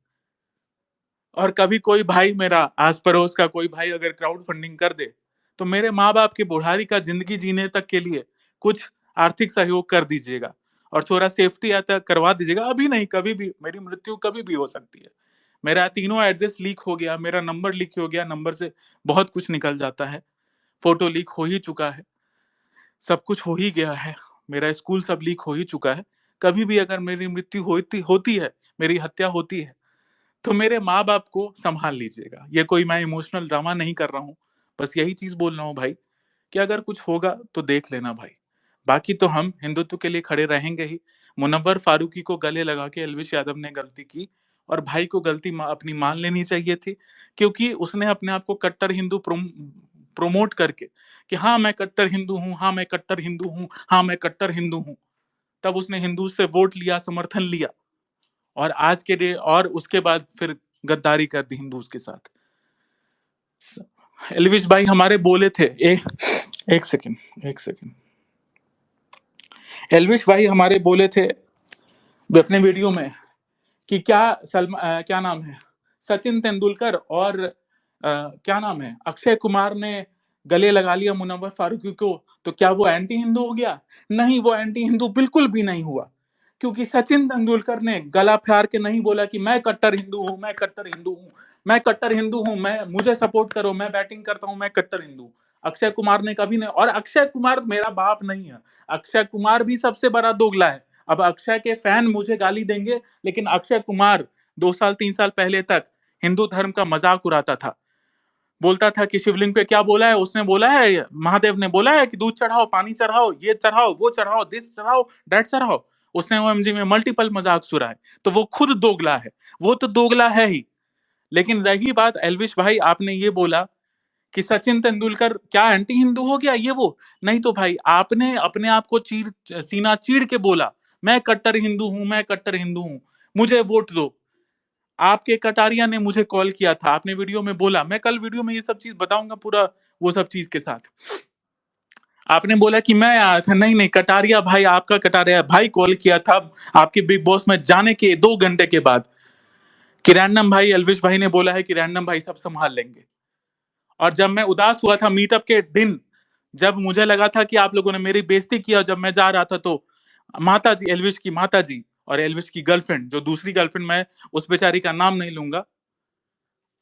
और कभी कोई भाई मेरा आस पड़ोस का कोई भाई अगर क्राउड फंडिंग कर दे, तो मेरे माँ बाप की बुढ़ारी का जिंदगी जीने तक के लिए कुछ आर्थिक सहयोग कर दीजिएगा और थोड़ा सेफ्टी आता करवा दीजिएगा। अभी नहीं, कभी भी, मेरी मृत्यु कभी भी हो सकती है। मेरा तीनों एड्रेस लीक हो गया, मेरा नंबर लीक हो गया, नंबर से बहुत कुछ निकल जाता है, फोटो लीक हो ही चुका है, सब कुछ हो ही गया है, मेरा स्कूल सब लीक हो ही चुका है। कभी भी अगर मेरी मृत्यु होती होती है, मेरी हत्या होती है, तो मेरे माँ बाप को संभाल लीजिएगा। ये कोई मैं इमोशनल ड्रामा नहीं कर रहा हूँ, बस यही चीज बोल रहा हूँ भाई कि अगर कुछ होगा तो देख लेना भाई। बाकी तो हम हिंदुत्व के लिए खड़े रहेंगे ही। मुनव्वर फारूकी को गले लगा के एलविश यादव ने गलती की, और भाई को गलती अपनी मान लेनी चाहिए थी, क्योंकि उसने अपने आप को कट्टर हिंदू प्रोमोट करके कि हाँ मैं कट्टर हिंदू हूँ, हाँ मैं कट्टर हिंदू हूँ, हाँ मैं कट्टर हिंदू हूँ, तब उसने हिंदू से वोट लिया, समर्थन लिया, और आज के डे और उसके बाद फिर गद्दारी कर दी हिंदूज के साथ। एलविश भाई हमारे बोले थे, एक सेकंड, एक सेकंड। एलविश भाई हमारे बोले थे अपने वीडियो में कि क्या नाम है, सचिन तेंदुलकर और क्या नाम है, अक्षय कुमार ने गले लगा लिया मुनव्वर फारूकी को, तो क्या वो एंटी हिंदू हो गया? नहीं, वो एंटी हिंदू बिल्कुल भी नहीं हुआ, क्योंकि सचिन तेंदुलकर ने गला फाड़ के नहीं बोला कि मैं कट्टर हिंदू हूं, मैं कट्टर हिंदू हूं, मैं कट्टर हिंदू हूं, मैं मुझे सपोर्ट करो, मैं बैटिंग करता हूं, मैं कट्टर हिंदू। अक्षय कुमार ने कभी नहीं, और अक्षय कुमार मेरा बाप नहीं है, अक्षय कुमार भी सबसे बड़ा दोगला है। अब अक्षय के फैन मुझे गाली देंगे, लेकिन अक्षय कुमार 2 साल 3 साल पहले तक हिंदू धर्म का मजाक उड़ाता था, बोलता था कि शिवलिंग पे क्या बोला है, उसने बोला है, महादेव ने बोला है कि दूध चढ़ाओ, पानी चढ़ाओ, ये चढ़ाओ, वो चढ़ाओ, दिस चढ़ाओ, डेट चढ़ाओ। उसने ओएमजी में मल्टीपल मजाक सुरा है, तो वो खुद दोगला है, वो तो दोगला है ही। लेकिन रही बात एलविश भाई, आपने ये बोला कि सचिन तेंदुलकर क्या एंटी हिंदू हो गया, ये वो नहीं, तो भाई आपने अपने आप को सीना चीड़ के बोला मैं कट्टर हिंदू हूं, मैं कट्टर हिंदू हूं, मुझे वोट दो। आपके कटारिया ने मुझे कॉल किया था, आपने वीडियो में बोला, मैं कल वीडियो में ये सब चीज बताऊंगा पूरा, वो सब चीज के साथ। आपने बोला कि मैं आया था, नहीं नहीं, कटारिया भाई, आपका कटारिया भाई कॉल किया था आपके बिग बॉस में जाने के 2 घंटे के बाद, कि रैंडम भाई, एलविश भाई ने बोला है कि रैंडम भाई सब संभाल लेंगे। और जब मैं उदास हुआ था मीटअप के दिन, जब मुझे लगा था कि आप लोगों ने मेरी बेइज्जती किया, जब मैं जा रहा था, तो माता जी, एलविश की माता जी और एलविश की गर्लफ्रेंड, जो दूसरी गर्लफ्रेंड, मैं उस बेचारी का नाम नहीं लूंगा,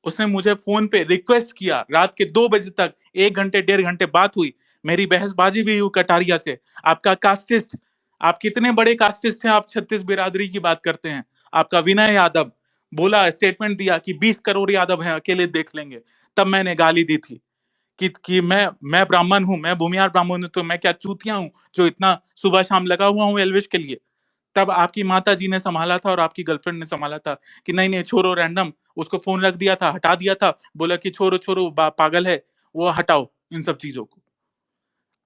उसने मुझे फोन पे रिक्वेस्ट किया, रात के 2 बजे तक, 1 घंटे 1.5 घंटे बात हुई, मेरी बहसबाजी भी हुई कटारिया से। आपका कास्टिस्ट, आप कितने बड़े कास्टिस्ट हैं, आप 36 बिरादरी की बात करते हैं। आपका विनय यादव बोला, स्टेटमेंट दिया कि 20 करोड़ यादव हैं, अकेले देख लेंगे। तब मैंने गाली दी थी कि मैं ब्राह्मण हूं, मैं भूमियार ब्राह्मण हूं, तो मैं क्या चूतिया हूं जो इतना सुबह शाम लगा हुआ हूं एलविश के लिए। तब आपकी माता जी ने संभाला था और आपकी गर्लफ्रेंड ने संभाला था कि नहीं नहीं छोड़ो, रैंडम, उसको फोन रख दिया था, हटा दिया था, बोला कि छोड़ो छोड़ो, पागल है वो, हटाओ इन सब चीजों को।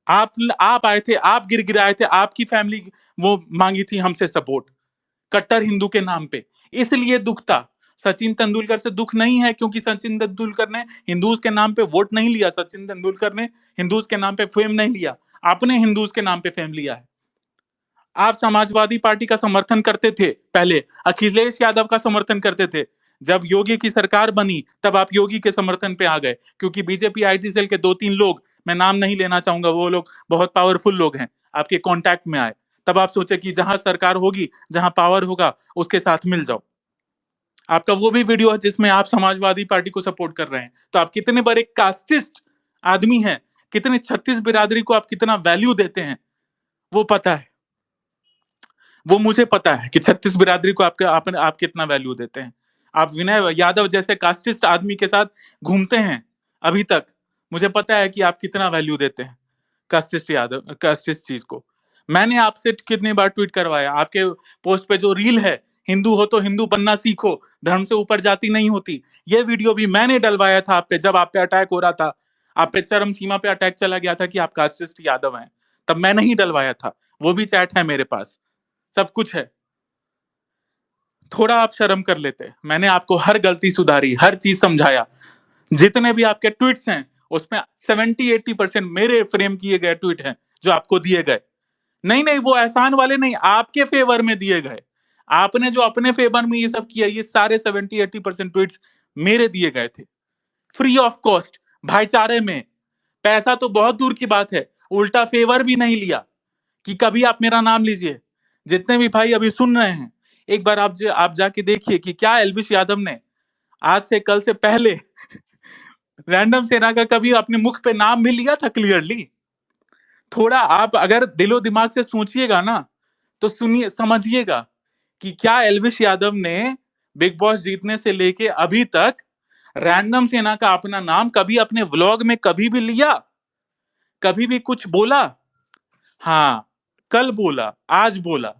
आप आए थे, आप गिड़गिड़ाए थे, आपकी फैमिली वो मांगी थी हमसे सपोर्ट कट्टर हिंदू के नाम पे, इसलिए दुख था। सचिन तेंदुलकर से दुख नहीं है, क्योंकि सचिन तेंदुलकर ने हिंदूज के नाम पे वोट नहीं लिया, सचिन तेंदुलकर ने हिंदूज के नाम पे फेम नहीं लिया, आपने हिंदूज के नाम पे फेम लिया है। आप समाजवादी पार्टी का समर्थन करते थे पहले, अखिलेश यादव का समर्थन करते थे, जब योगी की सरकार बनी तब आप योगी के समर्थन पे आ गए, क्योंकि बीजेपी आईटी सेल के 2-3 लोग, मैं नाम नहीं लेना चाहूंगा, वो लोग बहुत पावरफुल लोग हैं, आपके कांटेक्ट में आए। तब आप सोचे कि जहां सरकार होगी, जहां पावर होगा, उसके साथ मिल जाओ। आपका वो भी वीडियो है जिसमें आप समाजवादी पार्टी को सपोर्ट कर रहे हैं, तो आप कितने बड़े कास्टिस्ट आदमी हैं, कितने 36 बिरादरी को आप कितना वैल्यू देते हैं, वो पता है, वो मुझे पता है कि 36 बिरादरी को आप कितना वैल्यू देते हैं। आप विनय यादव जैसे कास्टिस्ट आदमी के साथ घूमते हैं अभी तक, मुझे पता है कि आप कितना वैल्यू देते हैं कास्टिस्ट यादव, कास्टिस्ट चीज को। मैंने आपसे कितनी बार ट्वीट करवाया, आपके पोस्ट पे जो रील है, हिंदू हो तो हिंदू बनना सीखो, धर्म से ऊपर जाति नहीं होती, ये वीडियो भी मैंने डलवाया था आप पे, जब आप पे अटैक हो रहा था, आप पे चरम सीमा पे अटैक चला गया था कि आप कास्टिस्ट यादव हैं, तब मैं नहीं डलवाया था, वो भी चैट है मेरे पास, सब कुछ है। थोड़ा आप शर्म कर लेते, मैंने आपको हर गलती सुधारी, हर चीज समझाया। जितने भी आपके ट्वीट्स हैं, उसमें 70-80% मेरे फ्रेम किए गए ट्वीट हैं जो आपको दिए गए। नहीं नहीं, वो एहसान वाले नहीं, आपके फेवर में दिए गए। आपने जो अपने फेवर में ये सब किया, ये सारे 70-80% ट्वीट्स मेरे दिए गए थे, फ्री ऑफ कॉस्ट, भाईचारे में। पैसा तो बहुत दूर की बात है, उल्टा फेवर भी नहीं लिया कि कभी आप मेरा नाम लीजिए। जितने भी भाई अभी सुन रहे हैं, एक बार आप जाके देखिए कि क्या एलविश यादव ने आज से कल से पहले रैंडम सेना का कभी अपने मुख पे नाम भी लिया था क्लियरली? थोड़ा आप अगर दिलो दिमाग से सोचिएगा ना, तो सुनिए, समझिएगा कि क्या एलविश यादव ने बिग बॉस जीतने से लेके अभी तक रैंडम सेना का अपना नाम कभी अपने व्लॉग में कभी भी लिया? कभी भी कुछ बोला? हाँ, कल बोला, आज बोला,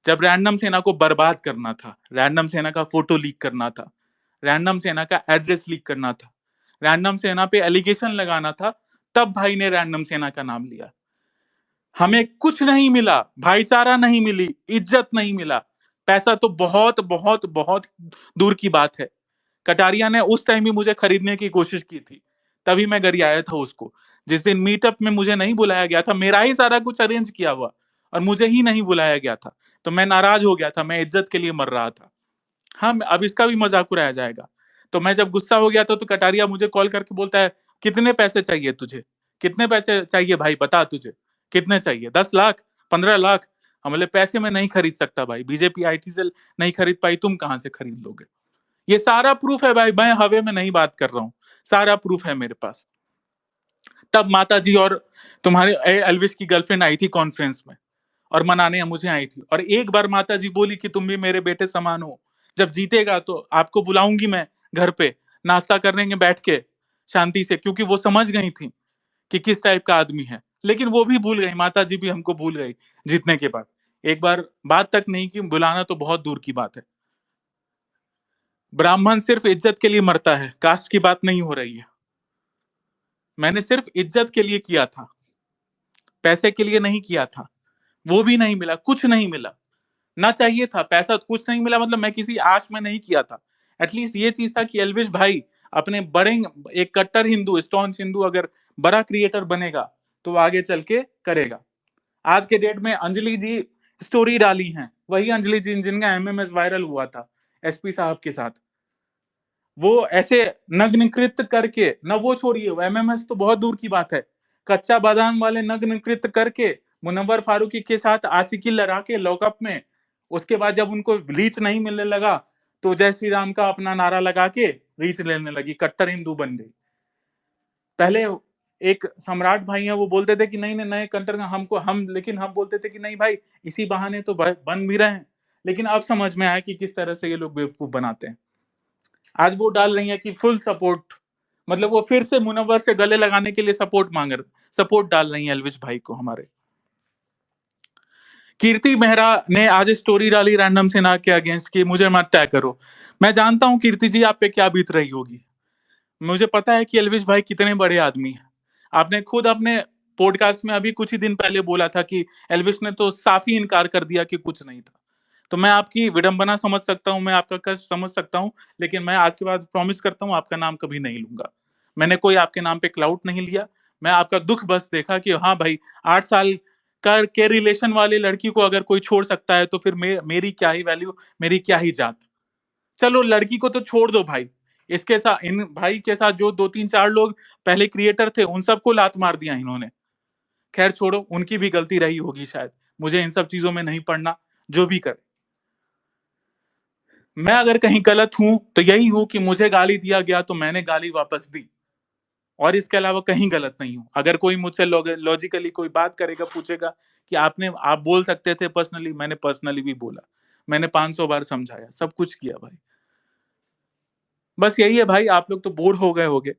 जब रैंडम सेना को बर्बाद करना था, रैंडम सेना का फोटो लीक करना था, रैंडम सेना का एड्रेस लीक करना था, रैंडम सेना पे एलिगेशन लगाना था, तब भाई ने रैंडम सेना का नाम लिया। हमें कुछ नहीं मिला, भाईचारा नहीं मिली, इज्जत नहीं मिला, पैसा तो बहुत बहुत बहुत दूर की बात है। कटारिया ने उस टाइम ही मुझे खरीदने की कोशिश की थी, तभी मैं गरियाया था उसको। जिस दिन मीटअप में मुझे नहीं बुलाया गया था, मेरा ही सारा कुछ अरेंज किया हुआ, और मुझे ही नहीं बुलाया गया था, तो मैं नाराज हो गया था, मैं इज्जत के लिए मर रहा था। हाँ, अब इसका भी मजाक उड़ाया जाएगा। तो मैं जब गुस्सा हो गया था, तो कटारिया मुझे कॉल करके बोलता है, कितने पैसे चाहिए तुझे? कितने पैसे चाहिए भाई, बता तुझे कितने चाहिए? 10 लाख, 15 लाख? हम बोले पैसे में नहीं खरीद सकता भाई, बीजेपी आईटी सेल नहीं खरीद पाई, तुम कहां से खरीद लोगे? ये सारा प्रूफ है भाई, मैं हवे में नहीं बात कर रहा हूँ, सारा प्रूफ है मेरे पास। तब माता जी और तुम्हारे एल्विश की गर्लफ्रेंड आई थी कॉन्फ्रेंस में, और मनाने मुझे आई थी, और एक बार माता जी बोली कि तुम भी मेरे बेटे समान हो, जब जीतेगा तो आपको बुलाऊंगी मैं घर पे, नाश्ता करेंगे बैठ के शांति से, क्योंकि वो समझ गई थी कि किस टाइप का आदमी है। लेकिन वो भी भूल गई, माता जी भी हमको भूल गई जीतने के बाद। एक बार बात तक नहीं की, बुलाना तो बहुत दूर की बात है। ब्राह्मण सिर्फ इज्जत के लिए मरता है, कास्ट की बात नहीं हो रही है। मैंने सिर्फ इज्जत के लिए किया था, पैसे के लिए नहीं किया था। वो भी नहीं मिला, कुछ नहीं मिला, ना चाहिए था पैसा, कुछ नहीं मिला, मतलब मैं किसी आश में नहीं किया था। एटलीस्ट ये चीज था कि एल्विश भाई अपने बड़े, एक कट्टर हिंदू, स्टॉन्च हिंदू अगर बड़ा क्रिएटर बनेगा तो वो आगे चल के करेगा। आज के डेट में अंजलि जी स्टोरी डाली हैं, वही अंजलि जी जिनका एमएमएस वायरल हुआ था एसपी साहब के साथ। वो ऐसे नग्न कृत्य करके, न वो छोड़िए, एमएमएस तो बहुत दूर की बात है, कच्चा बादाम वाले नग्न कृत्य करके मुनव्वर फारूकी के साथ आशिकी लड़ा के लॉकअप में, उसके बाद जब उनको रीच नहीं मिलने लगा, तो जय श्री राम का अपना नारा लगा के रीच लेने लगी, कट्टर हिंदू बन गई। पहले एक सम्राट भाई है, वो बोलते थे कि नहीं नहीं नए कंटर हमको, हम लेकिन हम बोलते थे कि नहीं भाई, इसी बहाने तो बन भी रहे हैं। लेकिन अब समझ में आया कि किस तरह से ये लोग बेवकूफ बनाते हैं। आज वो डाल रही है कि फुल सपोर्ट, मतलब वो फिर से मुनव्वर से गले लगाने के लिए सपोर्ट मांग रहे, सपोर्ट डाल रही है एल्विश भाई को हमारे। कीर्ति मेहरा ने आज स्टोरी डाली रैंडम सेना के अगेंस्ट की, मुझे मत टैग करो। मैं जानता हूं कीर्ति जी आप पे क्या बीत रही होगी, मुझे पता है कि एल्विश भाई कितने बड़े आदमी हैं। आपने खुद अपने पॉडकास्ट में अभी कुछ ही दिन पहले बोला था कि एल्विश ने तो साफ ही इनकार कर दिया कि कुछ नहीं था। तो मैं आपकी विडंबना समझ सकता हूं, मैं आपका कष्ट समझ सकता हूं, लेकिन मैं आज के बाद प्रॉमिस करता हूं आपका नाम कभी नहीं लूंगा। मैंने कोई आपके नाम पे क्लाउड नहीं लिया, मैं आपका दुख बस देखा कि हाँ भाई, 8 साल के रिलेशन वाली लड़की को अगर कोई छोड़ सकता है तो फिर मेरी क्या ही वैल्यू, मेरी क्या ही जात। चलो लड़की को तो छोड़ दो भाई, इसके साथ, इन भाई के साथ जो 2 3 4 लोग पहले क्रिएटर थे उन सबको लात मार दिया इन्होंने। खैर छोड़ो, उनकी भी गलती रही होगी शायद, मुझे इन सब चीजों में नहीं पड़ना, जो भी करे। मैं अगर कहीं गलत हूं तो यही हूं कि मुझे गाली दिया गया तो मैंने गाली वापस दी, और इसके अलावा कहीं गलत नहीं हूं। अगर कोई मुझसे लॉजिकली कोई बात करेगा, पूछेगा कि आप बोल सकते थे पर्सनली, मैंने पर्सनली भी बोला, मैंने 500 बार समझाया, सब कुछ किया भाई। बस यही है भाई, आप लोग तो बोर हो गए होगे।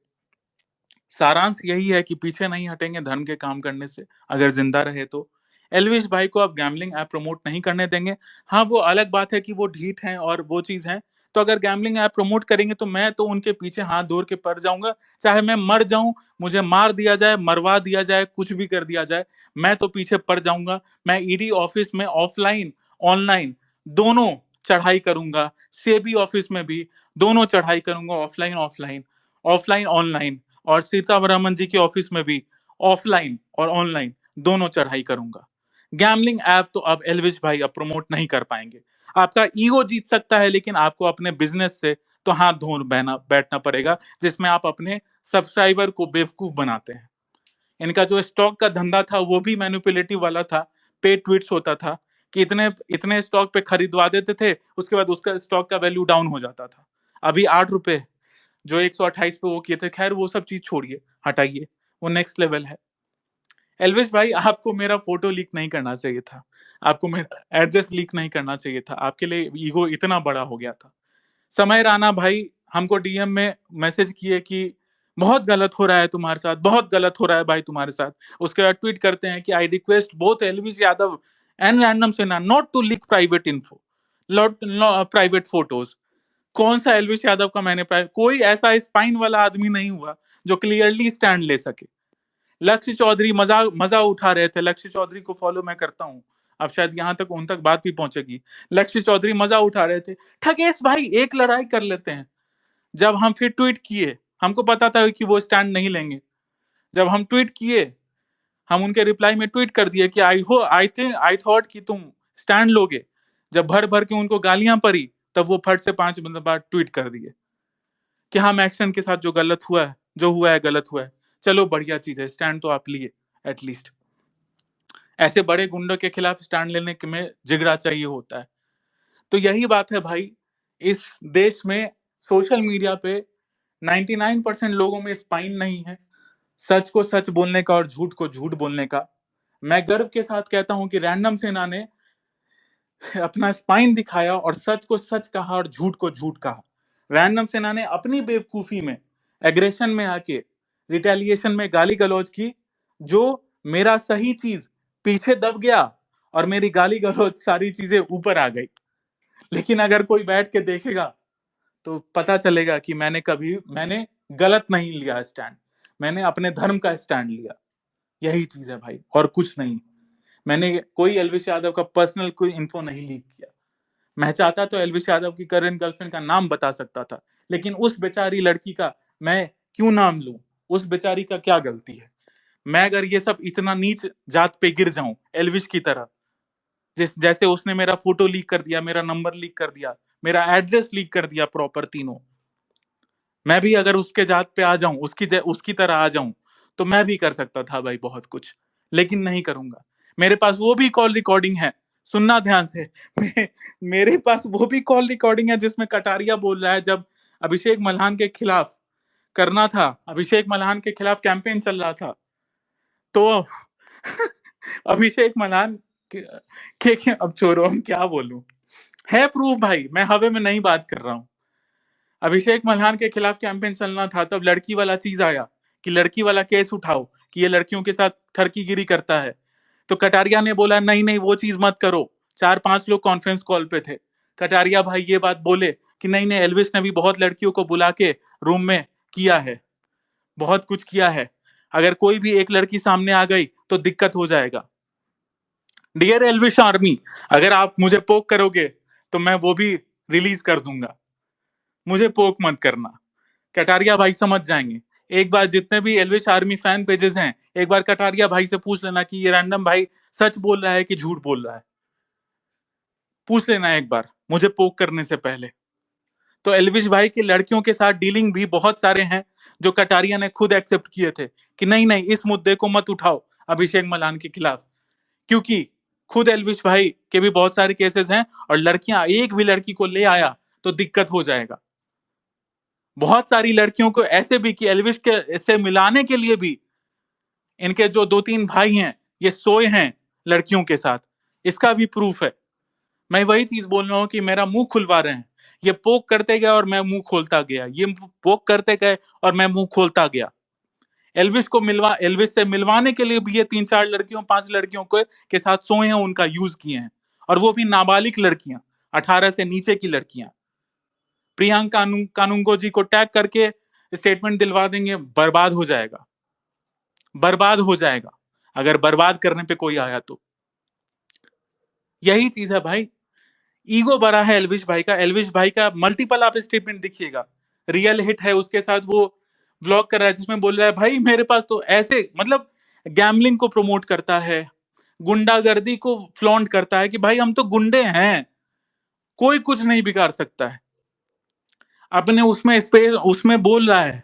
सारांश यही है कि पीछे नहीं हटेंगे धर्म के काम करने से, अगर जिंदा रहे तो। एलविश भाई को अब गैम्बलिंग ऐप प्रमोट नहीं करने देंगे। हाँ, वो अलग बात है कि वो ढीठ हैं और वो चीज है, तो अगर गैम्बलिंग ऐप प्रमोट करेंगे तो मैं तो उनके पीछे हाथ धोर के पड़ जाऊंगा, चाहे मैं मर जाऊं, मुझे मार दिया जाए, मरवा दिया जाए, कुछ भी कर दिया जाए, मैं तो पीछे पड़ जाऊंगा। मैं ईडी ऑफिस में ऑफलाइन ऑनलाइन दोनों चढ़ाई करूंगा, सेबी ऑफिस में भी दोनों चढ़ाई करूंगा, ऑफलाइन ऑफलाइन, ऑफलाइन ऑनलाइन, और सीतारमन जी के ऑफिस में भी ऑफलाइन और ऑनलाइन दोनों चढ़ाई करूंगा। गैमलिंग ऐप तो अब एल्विश भाई अब प्रमोट नहीं कर पाएंगे। आपका ईगो जीत सकता है, लेकिन आपको अपने बिजनेस से तो हाथ धो बहना बैठना पड़ेगा, जिसमें आप अपने सब्सक्राइबर को बेवकूफ बनाते हैं। इनका जो स्टॉक का धंधा था वो भी मैनिपुलेटिव वाला था, पेड ट्वीट्स होता था कि इतने इतने स्टॉक पे खरीदवा देते थे, उसके बाद उसका स्टॉक का वैल्यू डाउन हो जाता था। अभी 8 रुपए जो 128 पे वो किए थे, खैर वो सब चीज छोड़िए, हटाइए, वो नेक्स्ट लेवल है। एल्विश भाई आपको मेरा फोटो लीक नहीं करना चाहिए था, आपको मेरा एड्रेस लीक नहीं करना चाहिए था, आपके लिए ईगो इतना बड़ा हो गया था। समय राणा भाई हमको डीएम में मैसेज किए कि बहुत गलत हो रहा है तुम्हारे साथ, बहुत गलत हो रहा है भाई तुम्हारे साथ। उसके बाद ट्वीट करते हैं कि I request both Elvish Yadav and random Sena not to leak private info, not private photos. कौन सा एलविश यादव का मैंने कोई ऐसा स्पाइन वाला आदमी नहीं हुआ जो क्लियरली स्टैंड ले सके। लक्ष्य चौधरी मजा मजा उठा रहे थे। लक्ष्य चौधरी को फॉलो मैं करता हूँ, अब शायद यहाँ तक उन तक बात भी पहुंचेगी। लक्ष्य चौधरी मजा उठा रहे थे, ठगेश भाई एक लड़ाई कर लेते हैं। जब हम फिर ट्वीट किए, हमको पता था कि वो स्टैंड नहीं लेंगे। जब हम ट्वीट किए, हम उनके रिप्लाई में ट्वीट कर दिए कि आई थॉट कि तुम स्टैंड लोगे। जब भर भर के उनको गालियां पड़ी, तब वो फट से 5 मिनट बाद ट्वीट कर दिए कि हम एक्शन के साथ जो गलत हुआ है, जो हुआ है गलत हुआ है। चलो बढ़िया चीज है, स्टैंड तो आप लिए एटलीस्ट। ऐसे बड़े गुंडों के खिलाफ स्टैंड लेने में जिगरा चाहिए होता है। तो यही बात है भाई, इस देश में सोशल मीडिया पे 99% लोगों में स्पाइन नहीं है, सच को सच बोलने का और झूठ को झूठ बोलने का। मैं गर्व के साथ कहता हूं कि रैंडम सेना ने अपना स्पाइन दिखाया और सच को सच कहा और झूठ को झूठ कहा। रैंडम सेना ने अपनी बेवकूफी में, एग्रेशन में आके, रिटेलिएशन में गाली गलौज की, जो मेरा सही चीज पीछे दब गया और मेरी गाली गलौज सारी चीजें ऊपर आ गई। लेकिन अगर कोई बैठ के देखेगा तो पता चलेगा कि मैंने गलत नहीं लिया स्टैंड, मैंने अपने धर्म का स्टैंड लिया। यही चीज है भाई, और कुछ नहीं। मैंने कोई एलविश यादव का पर्सनल कोई इन्फो नहीं लीक किया। मैं चाहता तो एलविश यादव की करंट गर्लफ्रेंड का नाम बता सकता था, लेकिन उस बेचारी लड़की का मैं क्यों नाम लूं? उस बेचारी का क्या गलती है? मैं अगर ये सब इतना नीच जात पे गिर जाऊं एलविश की तरह, जैसे उसने मेरा फोटो लीक कर दिया, मेरा नंबर लीक कर दिया, मेरा एड्रेस लीक कर दिया प्रॉपर तीनों, मैं भी अगर उसके जात पे आ जाऊं, उसकी तरह आ जाऊं, तो मैं भी कर सकता था भाई बहुत कुछ, लेकिन नहीं करूंगा। मेरे पास वो भी कॉल रिकॉर्डिंग है, सुनना ध्यान से। मेरे पास वो भी कॉल रिकॉर्डिंग है जिसमें कटारिया बोल रहा है, जब अभिषेक मल्हान के खिलाफ करना था, अभिषेक मल्हान के खिलाफ कैंपेन चल रहा था, तो अभिषेक मल्हान अब छोड़ो, हम क्या बोलूं। है प्रूफ भाई, मैं हवे में नहीं बात कर रहा हूं। अभिषेक मल्हान के खिलाफ कैंपेन चलना था, तब लड़की वाला चीज आया कि लड़की वाला केस उठाओ कि ये लड़कियों के साथ ठरकीगिरी करता है। तो कटारिया ने बोला नहीं नहीं वो चीज मत करो। 4-5 लोग कॉन्फ्रेंस कॉल पे थे। कटारिया भाई ये बात बोले कि नहीं नहीं, एल्विस ने भी बहुत लड़कियों को बुला के रूम में किया है, बहुत कुछ किया है, अगर कोई भी एक लड़की सामने आ गई तो दिक्कत हो जाएगा। डियर एल्विश आर्मी, अगर आप मुझे पोक करोगे तो मैं वो भी रिलीज कर दूंगा, मुझे पोक मत करना। कटारिया भाई समझ जाएंगे। एक बार जितने भी एल्विश आर्मी फैन पेजेस हैं, एक बार कटारिया भाई से पूछ लेना कि ये रैंडम भाई सच बोल रहा है कि झूठ बोल रहा है, पूछ लेना एक बार मुझे पोक करने से पहले। तो एल्विश भाई की लड़कियों के साथ डीलिंग भी बहुत सारे हैं जो कटारिया ने खुद एक्सेप्ट किए थे कि नहीं नहीं इस मुद्दे को मत उठाओ अभिषेक मलान के खिलाफ, क्योंकि खुद एल्विश भाई के भी बहुत सारे केसेस हैं और लड़कियां, एक भी लड़की को ले आया तो दिक्कत हो जाएगा। बहुत सारी लड़कियों को ऐसे भी कि एल्विश के से मिलाने के लिए भी इनके जो 2-3 भाई हैं ये सोए हैं लड़कियों के साथ, इसका भी प्रूफ है। मैं वही चीज बोल रहा हूं कि मेरा मुंह खुलवा रहे हैं, ये पोक करते गए और मैं मुंह खोलता गया, ये पोक करते गए और मैं मुंह खोलता गया। एल्विस से मिलवाने के लिए भी ये 3-4 लड़कियों 5 लड़कियों के साथ सोए हैं, उनका यूज किए हैं, और वो भी नाबालिग लड़कियां, 18 से नीचे की लड़कियां। प्रियंका कानूंगो जी को टैग करके स्टेटमेंट दिलवा देंगे, बर्बाद हो जाएगा, बर्बाद हो जाएगा अगर बर्बाद करने पे कोई आया तो। यही चीज है भाई, ईगो बड़ा है एल्विश भाई का। एल्विश भाई का मल्टीपल आप स्टेटमेंट दिखिएगा, रियल हिट है उसके साथ, वो ब्लॉग कर रहा है जिसमें बोल रहा है भाई मेरे पास तो ऐसे, मतलब गैम्बलिंग को प्रमोट करता है, गुंडागर्दी को फ्लॉन्ट करता है कि भाई हम तो गुंडे हैं, कोई कुछ नहीं बिगाड़ सकता है। अपने उसमें स्पेस उसमें बोल रहा है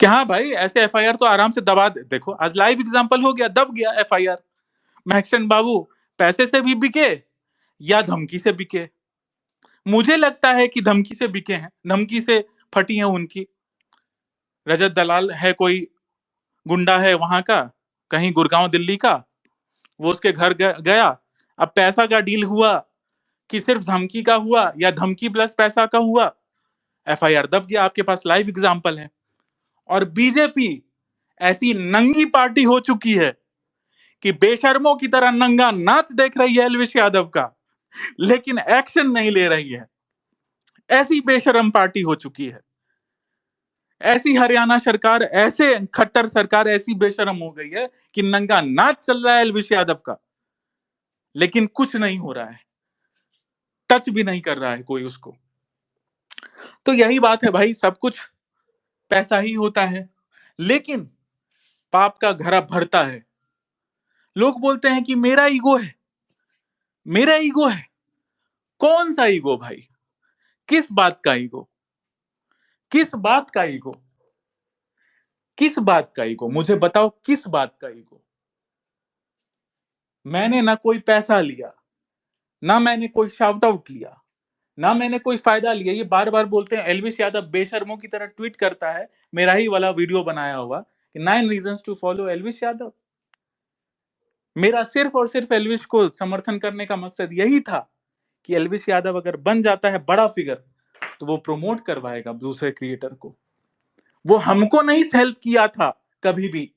कि हाँ भाई ऐसे एफआईआर तो आराम से दबा दे। देखो आज लाइव एग्जांपल हो गया, दब गया एफआईआर। महसन बाबू पैसे से भी बिके या धमकी से बिके, मुझे लगता है कि धमकी से बिके हैं, धमकी से फटी है उनकी। रजत दलाल है, कोई गुंडा है वहां का, कहीं गुड़गांव दिल्ली का, वो उसके घर गया। अब पैसा का डील हुआ कि सिर्फ धमकी का हुआ या धमकी प्लस पैसा का हुआ, FIR दब गया, आपके पास लाइव एग्जाम्पल है। और बीजेपी ऐसी नंगी पार्टी हो चुकी है कि बेशर्मों की तरह नंगा नाच देख रही है एलविश यादव का, लेकिन एक्शन नहीं ले रही है। ऐसी बेशरम पार्टी हो चुकी है। ऐसी हरियाणा सरकार, ऐसे खट्टर सरकार ऐसी बेशरम हो गई है कि नंगा नाच चल रहा है एलविश यादव का, लेकिन कुछ नहीं हो रहा है, टच भी नहीं कर रहा है कोई उसको। तो यही बात है भाई, सब कुछ पैसा ही होता है, लेकिन पाप का घड़ा भरता है। लोग बोलते हैं कि मेरा ईगो है, मेरा ईगो है। कौन सा ईगो भाई? किस बात का ईगो? किस बात का ईगो? किस बात का ईगो? मुझे बताओ, किस बात का ईगो? मैंने ना कोई पैसा लिया, ना मैंने कोई शाउट आउट लिया, ना मैंने कोई फायदा लिया। ये बार बार बोलते हैं एलविश यादव बेशर्मों की तरह ट्वीट करता है, मेरा ही वाला वीडियो बनाया हुआ कि 9 reasons to follow Elvish Yadav. मेरा सिर्फ और सिर्फ एलविश को समर्थन करने का मकसद यही था कि एलविश यादव अगर बन जाता है बड़ा फिगर, तो वो प्रमोट करवाएगा दूसरे क्रिएटर को। वो हमको नहीं हेल्प किया था कभी भी।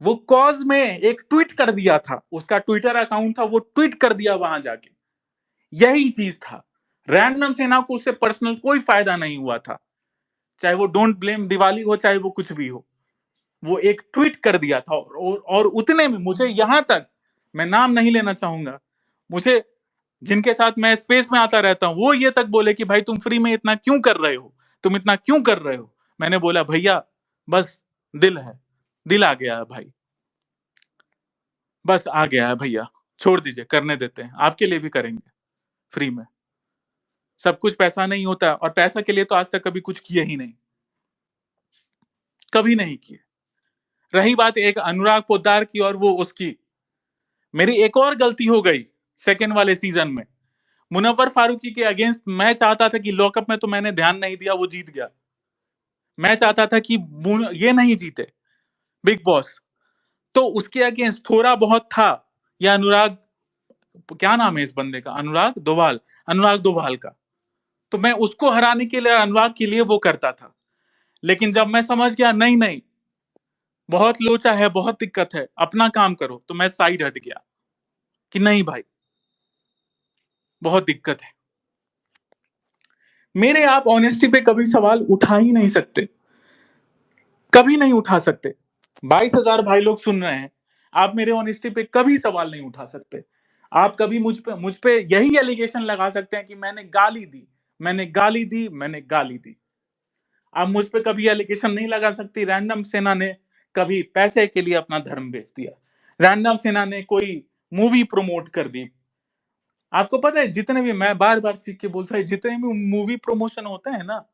वो कॉज में एक ट्वीट कर दिया था, उसका ट्विटर अकाउंट था, वो ट्वीट कर दिया वहां जाके, यही चीज था। रैंडम सेना को उससे पर्सनल कोई फायदा नहीं हुआ था, चाहे वो डोंट ब्लेम दिवाली हो, चाहे वो कुछ भी हो। वो एक ट्वीट कर दिया था, और उतने में मुझे यहां तक, मैं नाम नहीं लेना चाहूंगा, मुझे जिनके साथ मैं स्पेस में आता रहता हूं, वो ये तक बोले कि भाई तुम फ्री में इतना क्यों कर रहे हो, तुम इतना क्यों कर रहे हो। मैंने बोला भैया बस दिल है, दिल आ गया है भाई, बस आ गया है भैया, छोड़ दीजिए, करने देते हैं, आपके लिए भी करेंगे फ्री में। सब कुछ पैसा नहीं होता, और पैसा के लिए तो आज तक कभी कुछ किए ही नहीं, कभी नहीं किए। रही बात एक अनुराग पोद्दार की और वो उसकी, मेरी एक और गलती हो गई सेकेंड वाले सीजन में। मुनव्वर फारूकी के अगेंस्ट मैं चाहता था कि लॉकअप में तो मैंने ध्यान नहीं दिया, वो जीत गया। मैं चाहता था कि ये नहीं जीते बिग बॉस, तो उसके अगेंस्ट थोड़ा बहुत था। या अनुराग, क्या नाम है इस बंदे का, अनुराग दोभाल, अनुराग दोभाल का, तो मैं उसको हराने के लिए, अनुराग के लिए वो करता था। लेकिन जब मैं समझ गया नहीं नहीं, बहुत लोचा है, बहुत दिक्कत है, अपना काम करो, तो मैं साइड हट गया कि नहीं भाई बहुत दिक्कत है। मेरे आप ऑनेस्टी पे कभी सवाल उठा ही नहीं सकते, कभी नहीं उठा सकते। 22,000 भाई लोग सुन रहे हैं, आप मेरे ऑनेस्टी पे कभी सवाल नहीं उठा सकते। आप कभी मुझ पे यही एलिगेशन लगा सकते हैं कि मैंने गाली दी, मैंने गाली दी, मैंने गाली दी। आप मुझ पे कभी एलिगेशन नहीं लगा सकती रैंडम सेना ने कभी पैसे के लिए अपना धर्म बेच दिया, रैंडम सेना ने कोई मूवी प्रमोट कर दी। आपको पता है जितने भी, मैं बार बार चीख के बोलता है, जितने भी मूवी प्रमोशन होते हैं ना,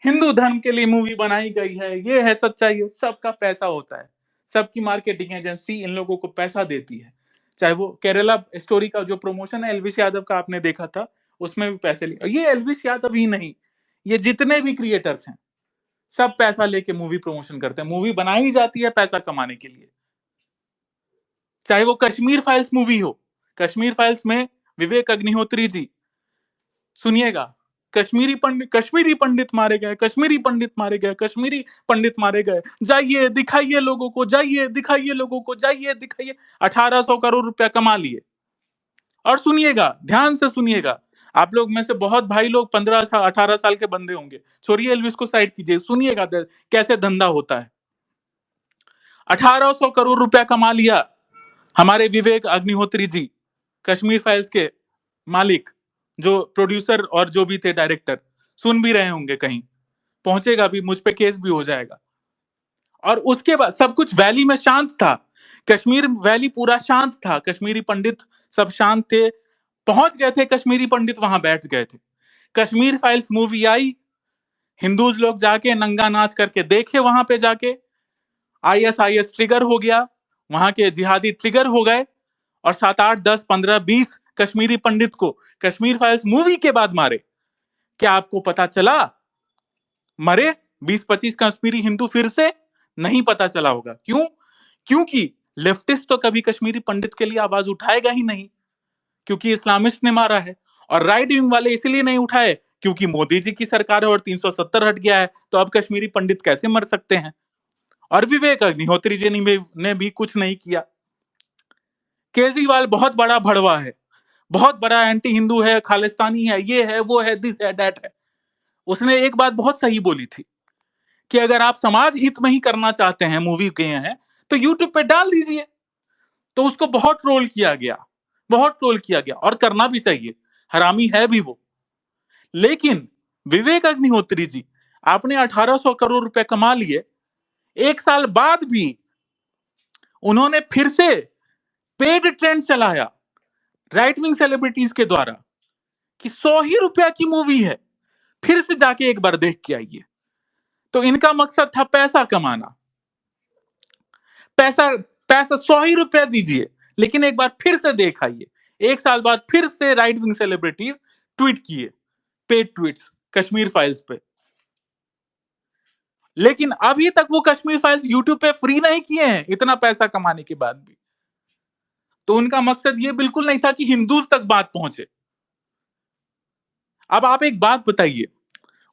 हिंदू धर्म के लिए मूवी बनाई गई है, ये है सच्चाई है, सबका पैसा होता है। सबकी मार्केटिंग एजेंसी इन लोगों को पैसा देती है। चाहे वो केरला स्टोरी का जो प्रमोशन है एलविश यादव का आपने देखा था, उसमें भी पैसे लिए। ये एलविश यादव ही नहीं, ये जितने भी क्रिएटर्स हैं सब पैसा लेके मूवी प्रमोशन करते हैं। मूवी बनाई जाती है पैसा कमाने के लिए। चाहे वो कश्मीर फाइल्स मूवी हो, कश्मीर फाइल्स में विवेक अग्निहोत्री जी, सुनिएगा, कश्मीरी पंडित मारे गए, कश्मीरी पंडित मारे गए, कश्मीरी पंडित मारे गए, जाइए दिखाइए लोगों को, जाइए दिखाइए लोगों को, जाइए दिखाइए। 1800 करोड़ रुपया कमा लिए। और सुनिएगा, ध्यान से सुनिएगा, आप लोग में से बहुत भाई लोग 15-18 साल के बंदे होंगे, छोड़िए एल्विस को साइड कीजिए, सुनिएगा कैसे धंधा होता है। 1800 करोड़ रुपया कमा लिया हमारे विवेक अग्निहोत्री जी, कश्मीर फाइल्स के मालिक, जो प्रोड्यूसर और जो भी थे डायरेक्टर, सुन भी रहे होंगे, कहीं पहुंचेगा भी, मुझ पे केस भी हो जाएगा। और उसके बाद सब कुछ वैली में शांत था, कश्मीर वैली पूरा शांत था, कश्मीरी पंडित सब शांत थे, पहुंच गए थे कश्मीरी पंडित, वहां बैठ गए थे। कश्मीर फाइल्स मूवी आई, हिंदूज लोग जाके नंगा नाच करके देखे, वहां पे जाके ISIS ट्रिगर हो गया, वहां के जिहादी ट्रिगर हो गए, और 7, 8, 10, 15, 20 कश्मीरी पंडित को कश्मीर फाइल्स मूवी के बाद मारे। क्या आपको पता चला मरे 20-25 कश्मीरी हिंदू फिर से? नहीं पता चला होगा। क्यों? क्योंकि लेफ्टिस्ट तो कभी कश्मीरी पंडित के लिए आवाज उठाएगा ही नहीं, क्योंकि इस्लामिस्ट ने मारा है। और राइट विंग वाले इसलिए नहीं उठाए क्योंकि मोदी जी की सरकार है और 370 हट गया है, तो अब कश्मीरी पंडित कैसे मर सकते हैं? और विवेक अग्निहोत्री जी ने भी कुछ नहीं किया। केजरीवाल बहुत बड़ा भड़वा है, बहुत बड़ा एंटी हिंदू है, खालिस्तानी है, ये है, वो है, दिस है, दैट है। उसने एक बात बहुत सही बोली थी कि अगर आप समाज हित में ही करना चाहते हैं, मूवी के हैं, तो यूट्यूब पे डाल दीजिए। तो उसको बहुत ट्रोल किया गया, बहुत ट्रोल किया गया, और करना भी चाहिए, हरामी है भी वो। लेकिन विवेक अग्निहोत्री जी, आपने 1800 करोड़ रुपए कमा लिए, एक साल बाद भी उन्होंने फिर से पेड ट्रेंड चलाया राइट विंग सेलिब्रिटीज के द्वारा कि 100 ही रुपया की मूवी है, फिर से जाके एक बार देख के आइए। तो इनका मकसद था पैसा कमाना, पैसा पैसा 100 ही रुपया दीजिए, लेकिन एक बार फिर से देख आइए। एक साल बाद फिर से राइट विंग सेलिब्रिटीज ट्वीट किए, पेड ट्वीट्स कश्मीर फाइल्स पे। लेकिन अभी तक वो कश्मीर फाइल्स यूट्यूब पे फ्री नहीं किए हैं, इतना पैसा कमाने के बाद भी। तो उनका मकसद ये बिल्कुल नहीं था कि हिंदूज तक बात पहुंचे। अब आप एक बात बताइए,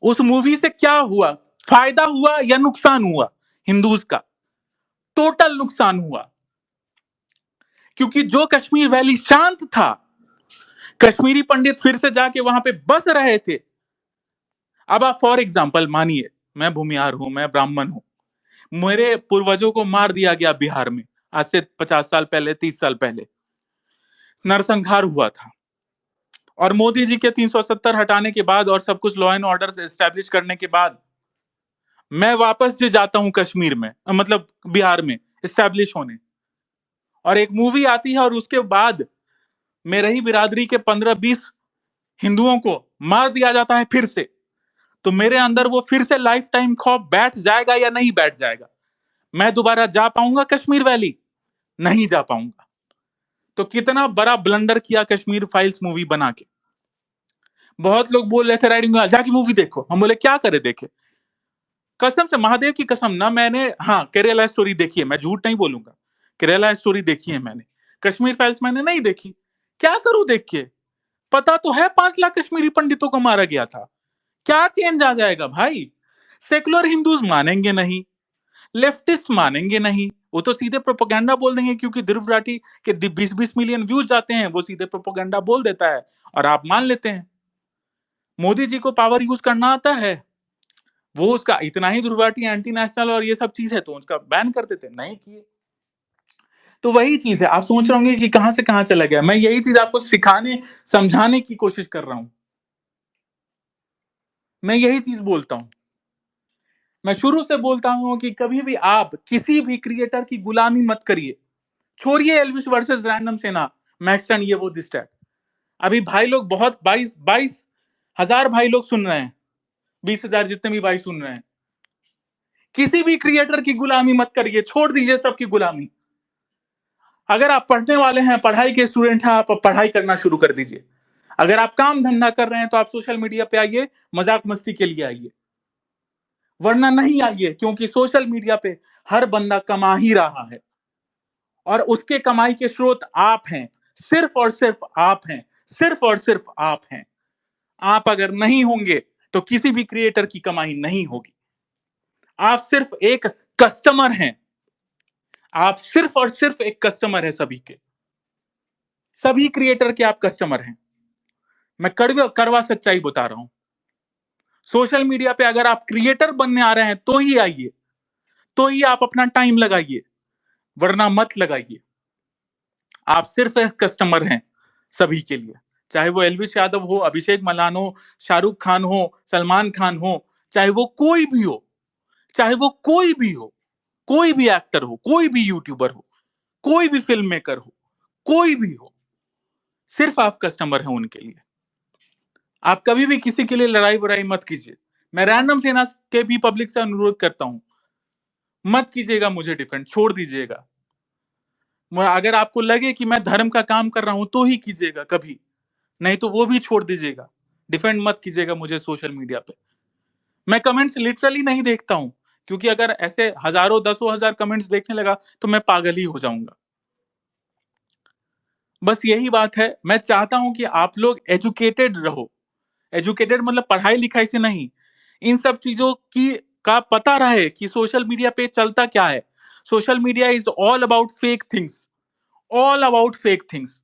उस मूवी से क्या हुआ? फायदा हुआ या नुकसान हुआ? हिंदूज का टोटल नुकसान हुआ, क्योंकि जो कश्मीर वैली शांत था, कश्मीरी पंडित फिर से जाके वहां पे बस रहे थे। अब आप फॉर एग्जाम्पल मानिए, मैं भूमिहार हूं, मैं ब्राह्मण हूं, मेरे पूर्वजों को मार दिया गया बिहार में आज से 50 साल पहले, 30 साल पहले नरसंहार हुआ था, और मोदी जी के 370 हटाने के बाद और सब कुछ लॉ एंड ऑर्डर एस्टेब्लिश करने के बाद मैं वापस जो जाता हूं कश्मीर में, मतलब बिहार में एस्टेब्लिश होने, और एक मूवी आती है और उसके बाद मेरे ही बिरादरी के 15-20 हिंदुओं को मार दिया जाता है फिर से, तो मेरे अंदर वो फिर से लाइफ टाइम खौफ बैठ जाएगा या नहीं बैठ जाएगा? मैं दोबारा जा पाऊंगा कश्मीर वैली? नहीं जा पाऊंगा। तो कितना बड़ा ब्लंडर किया कश्मीर फाइल्स मूवी बना के। बहुत लोग बोल रहे थे राइडिंग में जाके मूवी देखो, हम बोले क्या करे देखे? कसम से, महादेव की कसम ना, मैंने हाँ केरला स्टोरी देखी है, मैं झूठ नहीं बोलूंगा, केरला स्टोरी देखी है मैंने, कश्मीर फाइल्स मैंने नहीं देखी। क्या करूं देख के? पता तो है 5 लाख कश्मीरी पंडितों को मारा गया था। क्या चेंज आ जाएगा भाई? सेकुलर हिंदूज मानेंगे नहीं, लेफ्टिस्ट मानेंगे नहीं, वो तो सीधे प्रोपोगंडा बोल देंगे, क्योंकि ध्रुव राठी के 20-20 मिलियन व्यूज जाते हैं, वो सीधे प्रोपोगंडा बोल देता है और आप मान लेते हैं। मोदी जी को पावर यूज करना आता है, वो उसका इतना ही ध्रुव राठी एंटी नेशनल और ये सब चीज है तो उसका बैन कर देते, नहीं किए। तो वही चीज है, आप सोच रहे होंगे कि कहां से कहां चला गया। मैं यही चीज आपको सिखाने समझाने की कोशिश कर रहा हूं, मैं यही चीज बोलता हूं। मैं शुरू से बोलता हूं कि कभी भी आप किसी भी क्रिएटर की गुलामी मत करिए। छोड़िए एल्विस वर्सेस रैंडम सेना, मैक्स एंड ये वो दिस टैट। अभी भाई लोग बहुत 22 हजार भाई लोग सुन रहे हैं, 20,000 जितने भी भाई सुन रहे हैं। किसी भी क्रिएटर की गुलामी मत करिए, छोड़ दीजिए सबकी गुलामी। अगर आप पढ़ने वाले हैं, पढ़ाई के स्टूडेंट हैं, आप पढ़ाई करना शुरू कर दीजिए। अगर आप काम धंधा कर रहे हैं तो आप सोशल मीडिया पे आइए, मजाक मस्ती के लिए आइए, वरना नहीं आइए, क्योंकि सोशल मीडिया पे हर बंदा कमा ही रहा है और उसके कमाई के स्रोत आप हैं, सिर्फ और सिर्फ आप हैं, सिर्फ और सिर्फ आप हैं। आप अगर नहीं होंगे तो किसी भी क्रिएटर की कमाई नहीं होगी। आप सिर्फ एक कस्टमर हैं, आप सिर्फ और सिर्फ एक कस्टमर है सभी के, सभी क्रिएटर के आप कस्टमर हैं। मैं करवा सच्चाई बता रहा हूं। सोशल मीडिया पे अगर आप क्रिएटर बनने आ रहे हैं तो ही आइए, तो ही आप अपना टाइम लगाइए, वरना मत लगाइए। आप सिर्फ एक कस्टमर हैं सभी के लिए, चाहे वो एलविश यादव हो, अभिषेक मलान हो, शाहरुख खान हो, सलमान खान हो, चाहे वो कोई भी हो, चाहे वो कोई भी हो, कोई भी एक्टर हो, कोई भी यूट्यूबर हो, कोई भी फिल्म मेकर हो, कोई भी हो, सिर्फ आप कस्टमर हैं उनके लिए। आप कभी भी किसी के लिए लड़ाई बुराई मत कीजिए। मैं रैंडम सेना के भी पब्लिक से अनुरोध करता हूं, मत कीजिएगा मुझे डिफेंड, छोड़ दीजिएगा। अगर आपको लगे कि मैं धर्म का काम कर रहा हूं तो ही कीजिएगा कभी, नहीं तो वो भी छोड़ दीजिएगा। डिफेंड मत कीजिएगा मुझे सोशल मीडिया पे। मैं कमेंट्स लिटरली नहीं देखता हूं, क्योंकि अगर ऐसे हजारों 10,000 कमेंट्स देखने लगा तो मैं पागल ही हो जाऊंगा। बस यही बात है, मैं चाहता हूं कि आप लोग एजुकेटेड रहो, एजुकेटेड मतलब पढ़ाई लिखाई से नहीं, इन सब चीजों की का पता रहे कि सोशल मीडिया पे चलता क्या है। Social media is all about fake things, all about fake things.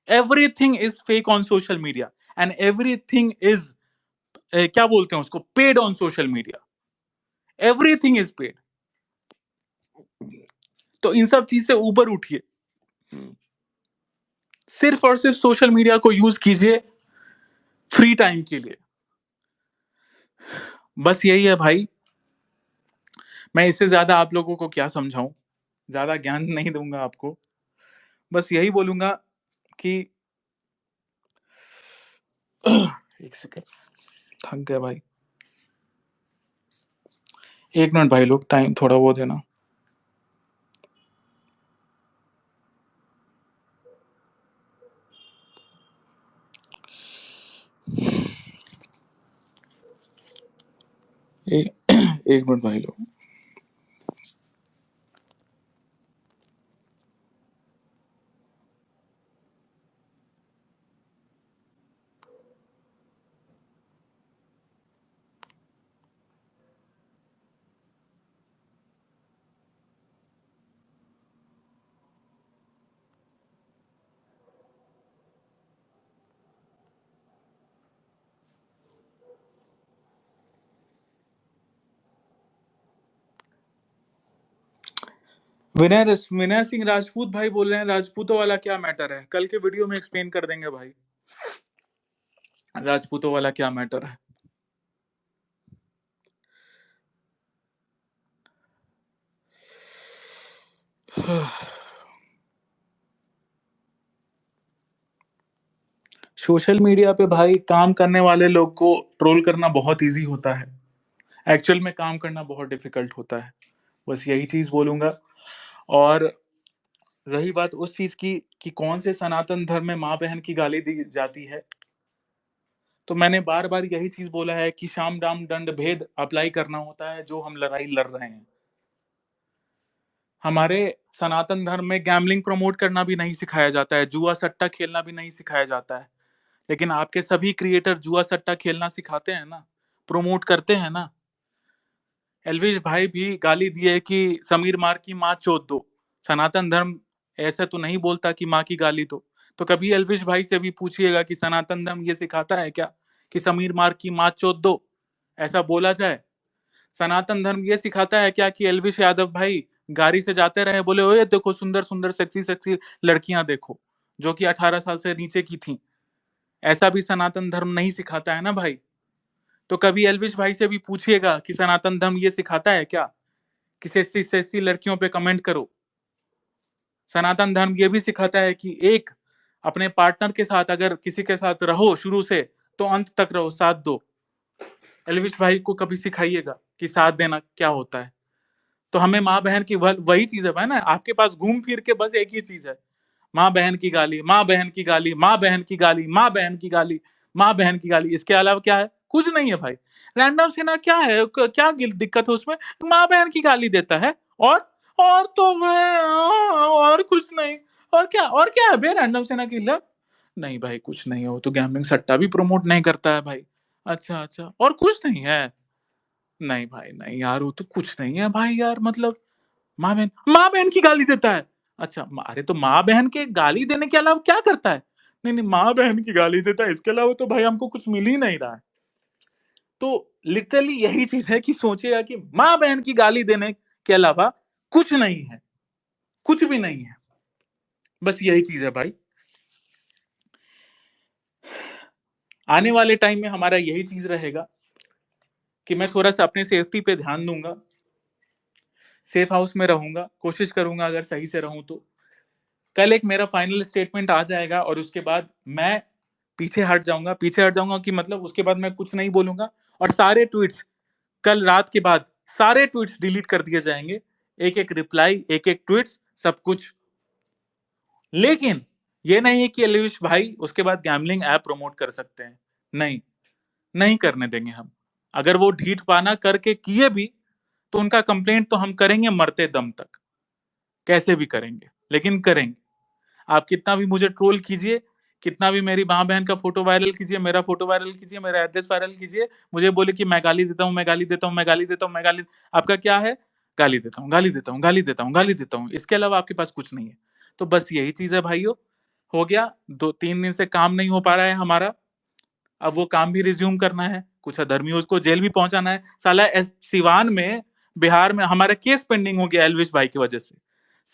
Everything is fake on social media and everything is क्या बोलते हैं उसको, paid on social media. Everything is paid. तो इन सब चीज से ऊपर उठिए, सिर्फ और सिर्फ सोशल मीडिया को यूज कीजिए फ्री टाइम के लिए। बस यही है भाई, मैं इससे ज्यादा आप लोगों को क्या समझाऊं, ज्यादा ज्ञान नहीं दूंगा आपको। बस यही बोलूंगा कि एक सेकेंड, थक गया भाई, 1 मिनट भाई, लोग टाइम थोड़ा वो देना। ए, 1 मिनट भाई लोग। विनय सिंह राजपूत भाई बोल रहे हैं, राजपूतों वाला क्या मैटर है, कल के वीडियो में एक्सप्लेन कर देंगे भाई, राजपूतों वाला क्या मैटर है। सोशल मीडिया पे भाई काम करने वाले लोग को ट्रोल करना बहुत इजी होता है, एक्चुअल में काम करना बहुत डिफिकल्ट होता है। बस यही चीज बोलूंगा। और रही बात उस चीज की कि कौन से सनातन धर्म में माँ बहन की गाली दी जाती है, तो मैंने बार बार यही चीज बोला है कि शाम दाम दंड भेद अप्लाई करना होता है जो हम लड़ाई लड़ रहे हैं। हमारे सनातन धर्म में गैम्बलिंग प्रमोट करना भी नहीं सिखाया जाता है, जुआ सट्टा खेलना भी नहीं सिखाया जाता है। लेकिन आपके सभी क्रिएटर जुआ सट्टा खेलना सिखाते हैं ना, प्रमोट करते हैं ना। एलविश भाई भी गाली दिए कि समीर मार की माँ चोद दो। सनातन धर्म ऐसा तो नहीं बोलता कि माँ की गाली दो। तो कभी एलविश भाई से भी पूछिएगा कि सनातन धर्म ये सिखाता है क्या कि समीर मार की माँ चोद दो, ऐसा बोला जाए। सनातन धर्म ये सिखाता है क्या कि एलविश यादव भाई गाड़ी से जाते रहे, बोले ओए देखो सुंदर सुंदर सेक्सी सेक्सी लड़कियां देखो, जो कि 18 साल से नीचे की थी। ऐसा भी सनातन धर्म नहीं सिखाता है ना भाई। तो कभी एलविश भाई से भी पूछिएगा कि सनातन धर्म ये सिखाता है क्या कि सेक्सी सेक्सी लड़कियों पे कमेंट करो। सनातन धर्म ये भी सिखाता है कि एक अपने पार्टनर के साथ अगर किसी के साथ रहो शुरू से तो अंत तक रहो, साथ दो। एलविश भाई को कभी सिखाइएगा कि साथ देना क्या होता है। तो हमें माँ बहन की वही चीज है भाई ना, आपके पास घूम फिर के बस एक ही चीज है, माँ बहन की गाली, माँ बहन की गाली, माँ बहन की गाली, माँ बहन की गाली, माँ बहन की गाली। इसके अलावा क्या है, कुछ नहीं है भाई। रैंडम सेना क्या है, क्या दिक्कत है उसमें, माँ बहन की गाली देता है। और तो मैं और कुछ नहीं। और क्या है बे रैंडम सेना की लब। नहीं भाई कुछ नहीं है, वो तो गैम्बलिंग सट्टा भी प्रमोट नहीं करता है भाई। अच्छा अच्छा, और कुछ नहीं है। नहीं भाई नहीं यार, वो तो कुछ नहीं है भाई यार, मतलब माँ बहन की गाली देता है। अच्छा अरे तो माँ बहन के गाली देने के अलावा क्या करता है। नहीं नहीं, माँ बहन की गाली देता है, इसके अलावा तो भाई हमको कुछ मिल ही नहीं रहा है। तो लिटरली यही चीज है कि सोचिएगा कि माँ बहन की गाली देने के अलावा कुछ नहीं है, कुछ भी नहीं है। बस यही चीज है भाई। आने वाले टाइम में हमारा यही चीज रहेगा कि मैं थोड़ा सा अपने सेफ्टी पे ध्यान दूंगा, सेफ हाउस में रहूंगा, कोशिश करूंगा अगर सही से रहूं तो। कल एक मेरा फाइनल स्टेटमेंट आ जाएगा और उसके बाद मैं पीछे हट जाऊंगा कि मतलब उसके बाद मैं कुछ नहीं बोलूंगा। और सारे ट्वीट्स कल रात के बाद सारे ट्वीट्स डिलीट कर दिए जाएंगे, एक एक रिप्लाई, एक एक ट्वीट्स, सब कुछ। लेकिन ये नहीं है कि एलिविश भाई उसके बाद गैम्बलिंग ऐप प्रमोट कर सकते हैं, नहीं, नहीं करने देंगे हम। अगर वो ढीठ पाना करके किए भी तो उनका कंप्लेंट तो हम करेंगे मरते दम तक, कैसे भी करेंगे, लेकिन करेंगे। आप कितना भी मुझे ट्रोल कीजिए, कितना भी मेरी माँ बहन का फोटो वायरल कीजिए, मेरा फोटो वायरल कीजिए, मेरा एड्रेस वायरल कीजिए, मुझे बोले कि मैं गाली देता हूँ, मैं गाली देता हूँ, मैं गाली देता हूँ, मैं गाली, आपका क्या है? गाली देता हूँ, गाली देता हूँ, गाली देता हूँ, गाली देता हूँ, इसके अलावा आपके पास कुछ नहीं है। तो बस यही चीज है भाइयों। हो गया, 2-3 दिन से काम नहीं हो पा रहा है हमारा, अब वो काम भी रिज्यूम करना है, कुछ अधर्मियों को जेल भी पहुंचाना है। साला सिवान में, बिहार में हमारा केस पेंडिंग हो गया एलविश भाई की वजह से।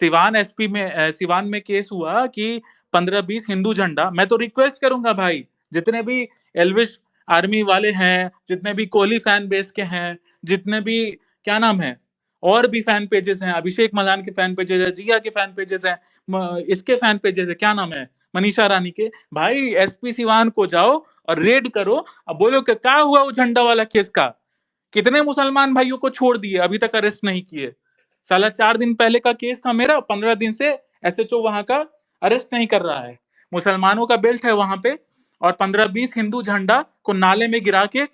सिवान एसपी में सिवान में केस हुआ कि 15-20 हिंदू झंडा, मैं तो रिक्वेस्ट करूंगा भाई, जितने भी एलविश आर्मी वाले हैं, जितने भी कोहली फैन बेस के हैं, जितने भी क्या नाम है और भी फैन पेजेस हैं, अभिषेक मलान के फैन पेजेस है, जिया के फैन पेजेस हैं, इसके फैन पेजेस है, क्या नाम है, मनीषा रानी के, भाई एसपी सिवान को जाओ और रेड करो। अब बोलो कि क्या हुआ वो झंडा वाला केस का, कितने मुसलमान भाइयों को छोड़ दिए, अभी तक अरेस्ट नहीं किए। साला 4 दिन पहले का केस था मेरा, 15 दिन से एसएचओ वहां का अरेस्ट नहीं कर रहा है। मुसलमानों का बेल्ट है वहां पे, और 15-20 हिंदू झंडा को नाले में गिरा के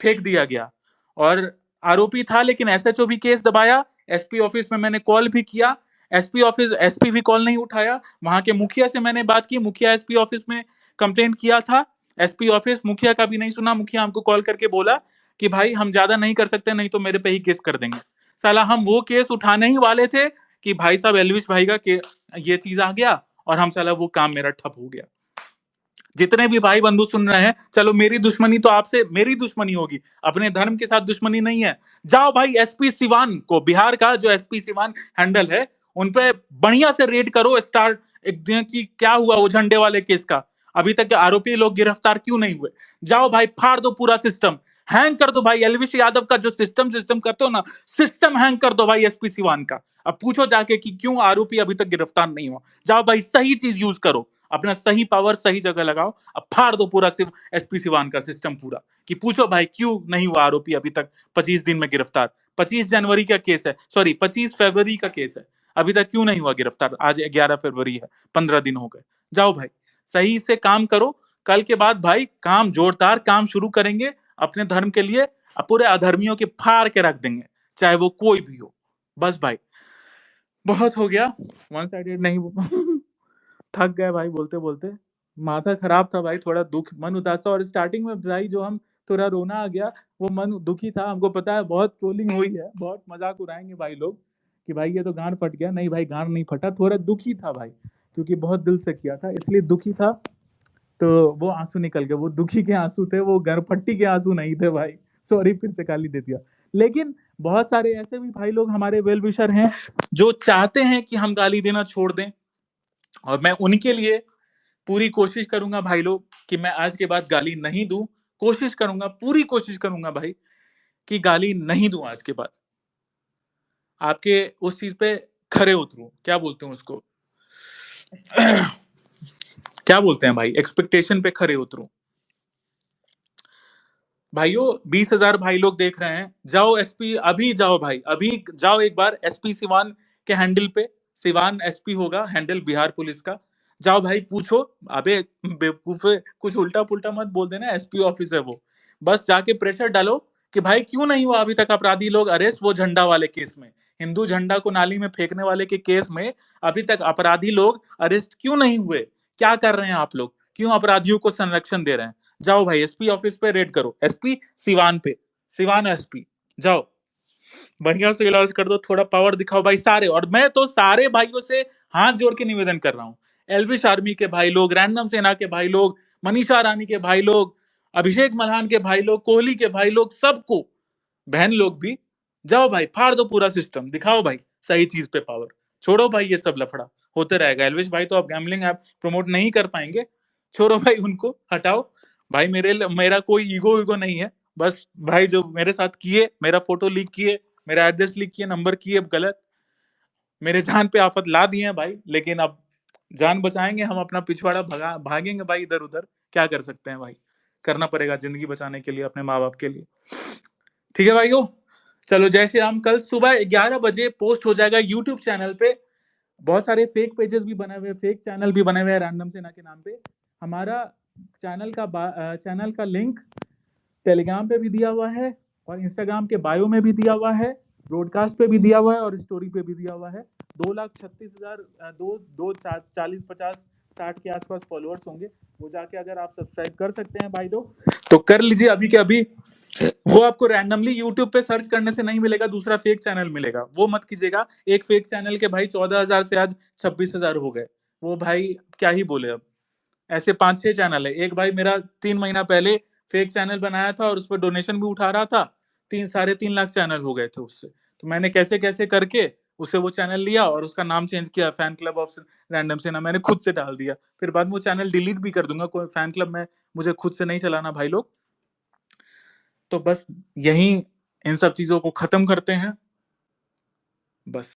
फेंक दिया गया। और आरोपी था, लेकिन एसएचओ भी केस दबाया, एसपी ऑफिस में मैंने कॉल भी किया, एसपी भी कॉल नहीं उठाया। वहां के मुखिया से मैंने बात की, मुखिया एसपी ऑफिस में कंप्लेंट किया था, एसपी ऑफिस मुखिया का भी नहीं सुना। मुखिया हमको कॉल करके बोला कि भाई हम ज्यादा नहीं कर सकते, नहीं तो मेरे पे ही केस कर देंगे। साला हम वो केस उठाने ही वाले थे कि भाई साहब एलविश भाई का ये चीज आ गया, और हम साला वो काम मेरा ठप हो गया। जितने भी भाई बंधु सुन रहे हैं, चलो मेरी दुश्मनी तो आपसे, मेरी दुश्मनी होगी, अपने धर्म के साथ दुश्मनी नहीं है। जाओ भाई एसपी सिवान को, बिहार का जो एसपी सिवान हैंडल है, उन पे बढ़िया से रेड करो, स्टार्ट एक दिन की क्या हुआ वो झंडे वाले केस का, अभी तक के आरोपी लोग गिरफ्तार क्यों नहीं हुए। जाओ भाई फाड़ दो पूरा सिस्टम, हैंग कर दो भाई एलविश यादव का जो सिस्टम सिस्टम करते हो ना, सिस्टम हैंग कर दो भाई एसपी सिवान का। अब पूछो जाके कि क्यों आरोपी अभी तक गिरफ्तार नहीं हुआ। जाओ भाई सही चीज यूज करो, अपना सही पावर सही जगह लगाओ, अब फाड़ दो पूरा सिर्फ एसपी सिवान का सिस्टम पूरा, कि पूछो भाई क्यों नहीं हुआ आरोपी अभी तक 25 दिन में गिरफ्तार। 25 जनवरी का केस है, सॉरी 25 फरवरी का केस है, अभी तक क्यों नहीं हुआ गिरफ्तार, आज 11 फरवरी है, 15 दिन हो गए। जाओ भाई सही से काम करो, कल के बाद भाई काम जोरदार काम शुरू करेंगे अपने धर्म के लिए, पूरे अधर्मियों के फाड़ के रख देंगे, चाहे वो कोई भी हो। बस भाई बहुत हो गया, वन साइडेड नहीं थक गए भाई बोलते बोलते, माथा खराब था भाई, थोड़ा दुख मन उदास था। और स्टार्टिंग में भाई जो हम थोड़ा रोना आ गया, वो मन दुखी था, हमको पता है बहुत ट्रोलिंग हुई है, बहुत मजाक उड़ाएंगे भाई लोग कि भाई ये तो गांड फट गया, नहीं भाई गांड नहीं फटा, थोड़ा दुखी था भाई, क्योंकि बहुत दिल से किया था इसलिए दुखी था। तो वो आंसू निकल गए, वो दुखी के आंसू थे, वो गरफट्टी के आंसू नहीं थे भाई। सॉरी फिर से गाली दे दिया। लेकिन बहुत सारे ऐसे भी भाई लोग हमारे वेल विशर हैं जो चाहते हैं कि हम गाली देना छोड़ दें, और मैं उनके लिए पूरी कोशिश करूंगा भाई लोग कि मैं आज के बाद गाली नहीं दूं। कोशिश करूंगा, पूरी कोशिश करूंगा भाई कि गाली नहीं दूं आज के बाद, आपके उस चीज पे खरे उतरूं, क्या बोलते हैं उसको क्या बोलते हैं भाई, एक्सपेक्टेशन पे खरे उतरूं। भाइयों 20,000 भाई लोग देख रहे हैं, जाओ एसपी, अभी जाओ भाई, अभी जाओ एक बार एसपी सिवान के हैंडल पे, सिवान एसपी होगा हैंडल बिहार पुलिस का, जाओ भाई पूछो। अबे बेवकूफ है, कुछ उल्टा पुल्टा मत बोल देना, एसपी ऑफिस है वो। बस जाके प्रेशर डालो कि भाई क्यों नहीं हुआ अभी तक अपराधी लोग अरेस्ट, वो झंडा वाले केस में, हिंदू झंडा को नाली में फेंकने वाले के केस में अभी तक अपराधी लोग अरेस्ट क्यों नहीं हुए, क्या कर रहे हैं आप लोग, क्यों अपराधियों को संरक्षण दे रहे हैं। जाओ भाई एसपी ऑफिस पे रेड करो, एसपी सिवान पे, सिवान एसपी, जाओ बढ़िया से इलाज कर दो, थोड़ा पावर दिखाओ भाई सारे। और मैं तो सारे भाइयों से हाथ जोड़ के निवेदन कर रहा हूं, एलविश आर्मी के भाई लोग, रैंडम सेना के भाई लोग, मनीषा रानी के भाई लोग, अभिषेक मल्हान के भाई लोग, कोहली के भाई लोग, सबको, बहन लोग भी, जाओ भाई फाड़ दो पूरा सिस्टम, दिखाओ भाई सही चीज पे पावर, छोड़ो भाई ये सब लफड़ा होते रहेगा। एलविश भाई तो अब गैम्बलिंग ऐप प्रमोट नहीं कर पाएंगे, छोड़ो भाई उनको हटाओ। भाई मेरा कोई ईगो ईगो नहीं है, बस भाई जो मेरे साथ किए, मेरा फोटो लीक किए, मेरा एड्रेस लीक किए, नंबर किए गलत, मेरे जान पे आफत ला दिए हैं भाई, लेकिन अब जान बचाएंगे हम, अपना पिछवाड़ा भागेंगे भाई इधर उधर, क्या कर सकते हैं भाई, करना पड़ेगा जिंदगी बचाने के लिए, अपने माँ बाप के लिए। ठीक है भाइयों, चलो जय श्री राम। कल सुबह 11 बजे पोस्ट हो जाएगा यूट्यूब चैनल पे, बहुत सारे फेक पेजेस भी बने हुए, फेक चैनल भी बने हुए हैं रैंडम सेना के नाम पे। हमारा चैनल का लिंक टेलीग्राम पे भी दिया हुआ है, और इंस्टाग्राम के बायो में भी दिया हुआ है, ब्रॉडकास्ट पे भी दिया हुआ है, और स्टोरी पे भी दिया हुआ है। 2,36,000 40-50 60 के आसपास फॉलोअर्स होंगे, वो जाके अगर आप सब्सक्राइब कर सकते हैं भाई लोग तो कर लीजिए अभी के अभी। वो आपको रैंडमली यूट्यूब पे सर्च करने से नहीं मिलेगा, दूसरा फेक चैनल मिलेगा, वो मत कीजिएगा। एक फेक चैनल के भाई 14,000 से आज 26,000 हो गए, वो भाई क्या ही बोले अब। ऐसे 5-6 चैनल है। एक भाई मेरा 3 महीना पहले फेक चैनल बनाया था और उस पर डोनेशन भी उठा रहा था, 3-3.5 लाख चैनल हो गए थे उससे। तो मैंने कैसे कैसे करके उससे वो चैनल लिया और उसका नाम चेंज किया, फैन क्लब ऑफ रैंडम सेना मैंने खुद से डाल दिया। फिर बाद में वो चैनल डिलीट भी कर दूंगा, कोई फैन क्लब में मुझे खुद से नहीं चलाना भाई लोग। तो बस यही इन सब चीजों को खत्म करते हैं बस।